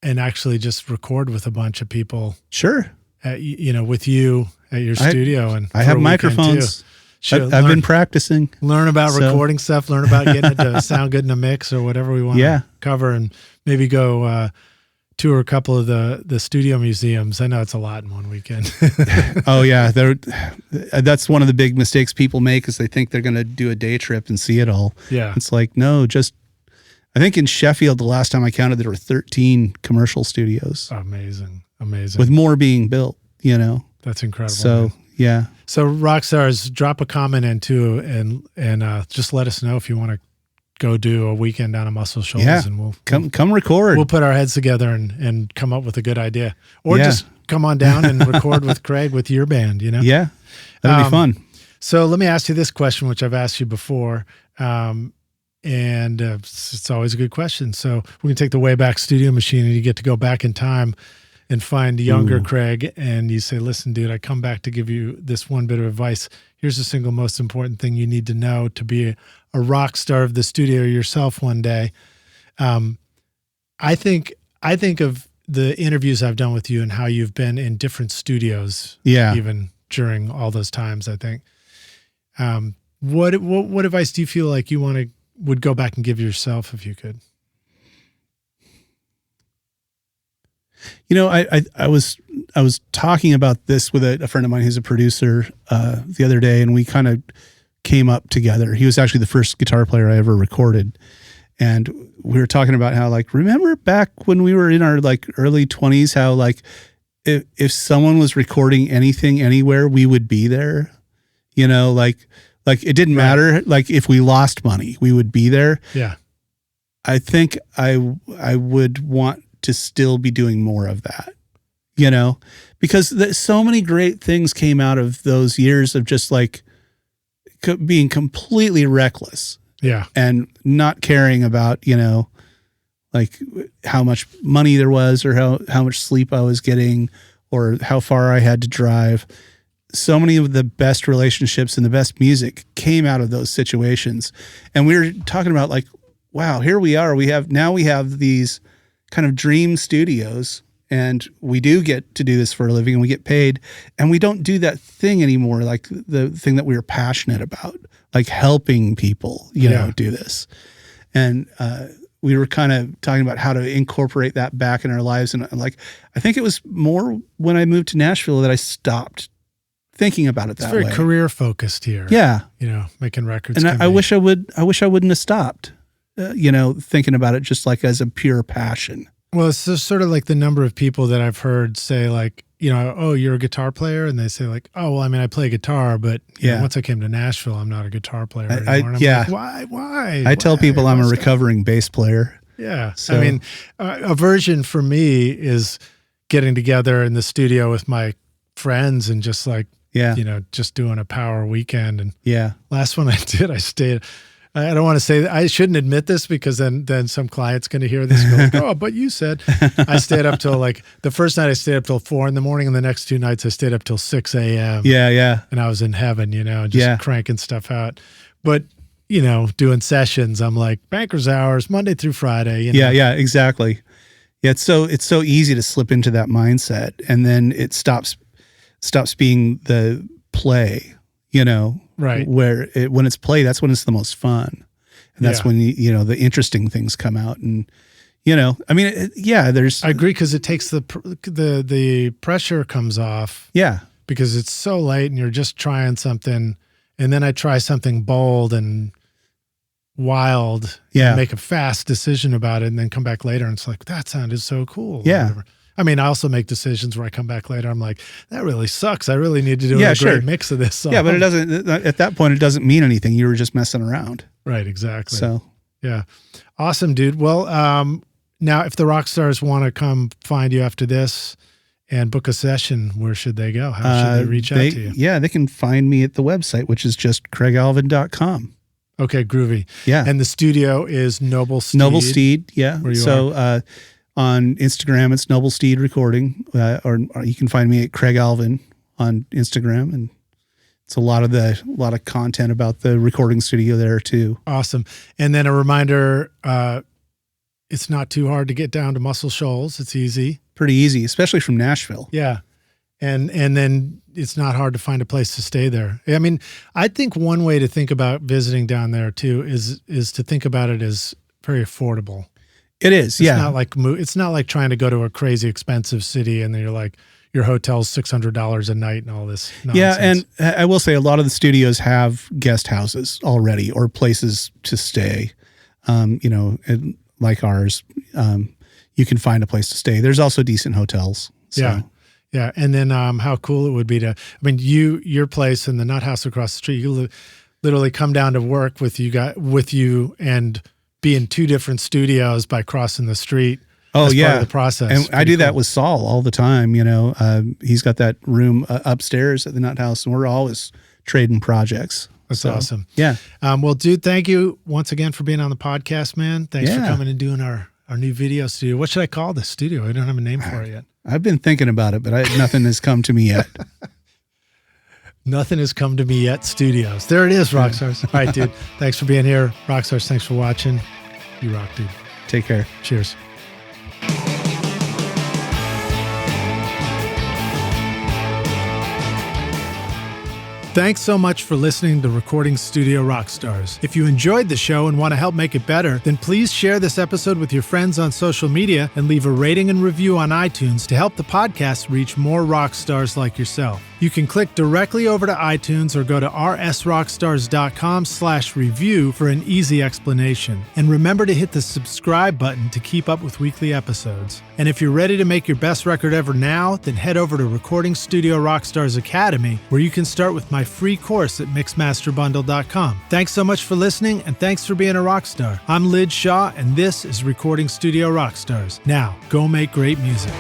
and actually just record with a bunch of people. Sure. With you at your studio. And I have microphones. I've been practicing. Learn about recording stuff, learn about getting it to sound good in a mix or whatever we want to cover, and maybe go tour a couple of the studio museums. I know it's a lot in one weekend. Oh yeah. That's one of the big mistakes people make is they think they're going to do a day trip and see it all. Yeah. It's like, no, I think in Sheffield, the last time I counted, there were 13 commercial studios. Amazing. With more being built, That's incredible. So, man. Yeah. So rock stars, drop a comment in too, and just let us know if you want to go do a weekend down at Muscle Shoals, and we'll come record. We'll put our heads together and come up with a good idea, or just come on down and record with Craig with your band. Yeah, that'd be fun. So let me ask you this question, which I've asked you before, and it's always a good question. So we can take the Wayback Studio Machine, and you get to go back in time and find younger Craig, and you say, listen, dude, I come back to give you this one bit of advice. Here's the single most important thing you need to know to be a rock star of the studio yourself one day. I think of the interviews I've done with you and how you've been in different studios, even during all those times. I think, what advice do you feel like you would go back and give yourself if you could? I was talking about this with a friend of mine who's a producer the other day, and we kind of came up together. He was actually the first guitar player I ever recorded. And we were talking about how, like, remember back when we were in our like early 20s, how like if someone was recording anything anywhere, we would be there, you know, like it didn't matter. Like if we lost money, we would be there. Yeah. I think I would want to still be doing more of that, you know, because so many great things came out of those years of just like being completely reckless. Yeah. And not caring about, you know, like how much money there was or how much sleep I was getting or how far I had to drive. So many of the best relationships and the best music came out of those situations. And we were talking about like, wow, here we are. We have these kind of dream studios, and we do get to do this for a living and we get paid, and we don't do that thing anymore. Like the thing that we were passionate about, like helping people, you know, do this. And, we were kind of talking about how to incorporate that back in our lives. And like, I think it was more when I moved to Nashville that I stopped thinking about it that way. It's very career focused here. Yeah. You know, making records. And I wish I wouldn't have stopped, you know, thinking about it just like as a pure passion. Well, it's just sort of like the number of people that I've heard say like, you know, oh, you're a guitar player. And they say like, oh, well, I mean, I play guitar, but you know, once I came to Nashville, I'm not a guitar player anymore. Like, why? I tell people I'm a recovering bass player. Yeah. So. I mean, a version for me is getting together in the studio with my friends and just like, you know, just doing a power weekend. And last one I did, I don't want to say that. I shouldn't admit this because then some client's going to hear this and go like, oh, but you said. I stayed up till like, the first night I stayed up till 4 a.m, and the next 2 nights I stayed up till 6 a.m. Yeah. And I was in heaven, you know, just cranking stuff out. But, you know, doing sessions, I'm like banker's hours, Monday through Friday. You know? Yeah, exactly. Yeah, it's so easy to slip into that mindset, and then it stops being the play, you know. Right. Where when it's play, that's when it's the most fun. And that's when, you know, the interesting things come out. And, you know, I mean, I agree, because it takes the pressure comes off. Yeah. Because it's so late and you're just trying something. And then I try something bold and wild. Yeah. And make a fast decision about it and then come back later and it's like, that sounded so cool. Yeah. Whatever. I mean, I also make decisions where I come back later. I'm like, that really sucks. I really need to do a great mix of this song. Yeah, but it doesn't, at that point, it doesn't mean anything. You were just messing around. Right, exactly. So, yeah. Awesome, dude. Well, now if the rock stars want to come find you after this and book a session, where should they go? How should they reach out to you? Yeah, they can find me at the website, which is just craigalvin.com. Okay, groovy. Yeah. And the studio is Noble Steed. Noble Steed, yeah. Where you are. On Instagram, it's Noble Steed Recording, or you can find me at Craig Alvin on Instagram, and it's a lot of content about the recording studio there too. Awesome. And then a reminder, it's not too hard to get down to Muscle Shoals. It's easy. Pretty easy, especially from Nashville. Yeah. And then it's not hard to find a place to stay there. I mean, I think one way to think about visiting down there too is to think about it as very affordable. It is, it's not like trying to go to a crazy expensive city and then you're like, your hotel's $600 a night and all this nonsense. Yeah, and I will say a lot of the studios have guest houses already or places to stay. You know, like ours, you can find a place to stay. There's also decent hotels. So. Yeah. And then how cool it would be your place and the Nut House across the street, you literally come down to work with you and be in 2 different studios by crossing the street. Oh, as yeah. part of the process. And I do that with Saul all the time. You know, he's got that room upstairs at the Nut House, and we're always trading projects. That's awesome. Yeah. Well, dude, thank you once again for being on the podcast, man. Thanks for coming and doing our new video studio. What should I call this studio? I don't have a name for it yet. I've been thinking about it, but nothing has come to me yet. Nothing has come to me yet. Studios. There it is, Rockstars. All right, dude. Thanks for being here. Rockstars, thanks for watching. You rock, dude. Take care. Cheers. Thanks so much for listening to Recording Studio Rockstars. If you enjoyed the show and want to help make it better, then please share this episode with your friends on social media and leave a rating and review on iTunes to help the podcast reach more rock stars like yourself. You can click directly over to iTunes or go to rsrockstars.com/review for an easy explanation. And remember to hit the subscribe button to keep up with weekly episodes. And if you're ready to make your best record ever now, then head over to Recording Studio Rockstars Academy, where you can start with my free course at mixmasterbundle.com. Thanks so much for listening, and thanks for being a rock star. I'm Lid Shaw, and this is Recording Studio Rockstars. Now, go make great music.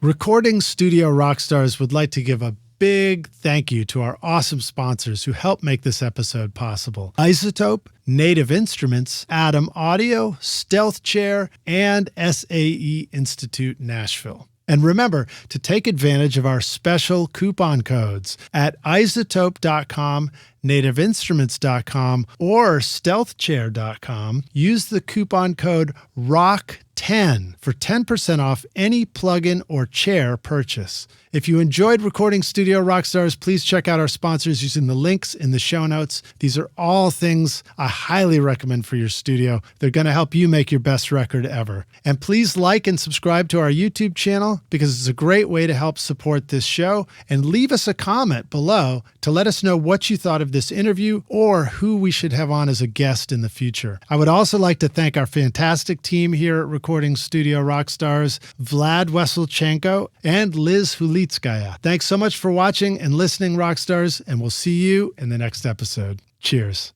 Recording Studio Rockstars would like to give a big thank you to our awesome sponsors who help make this episode possible: iZotope, Native Instruments, Atom Audio, Stealth Chair, and SAE Institute Nashville. And remember to take advantage of our special coupon codes at iZotope.com, nativeinstruments.com, or stealthchair.com. Use the coupon code ROCK10 for 10% off any plugin or chair purchase. If you enjoyed Recording Studio Rockstars, please check out our sponsors using the links in the show notes. These are all things I highly recommend for your studio. They're going to help you make your best record ever. And please like and subscribe to our YouTube channel, because it's a great way to help support this show. And leave us a comment below to let us know what you thought of this interview or who we should have on as a guest in the future. I would also like to thank our fantastic team here at Recording Studio Rockstars, Vlad Weselchenko and Liz Hulitskaya. Thanks so much for watching and listening, Rockstars, and we'll see you in the next episode. Cheers.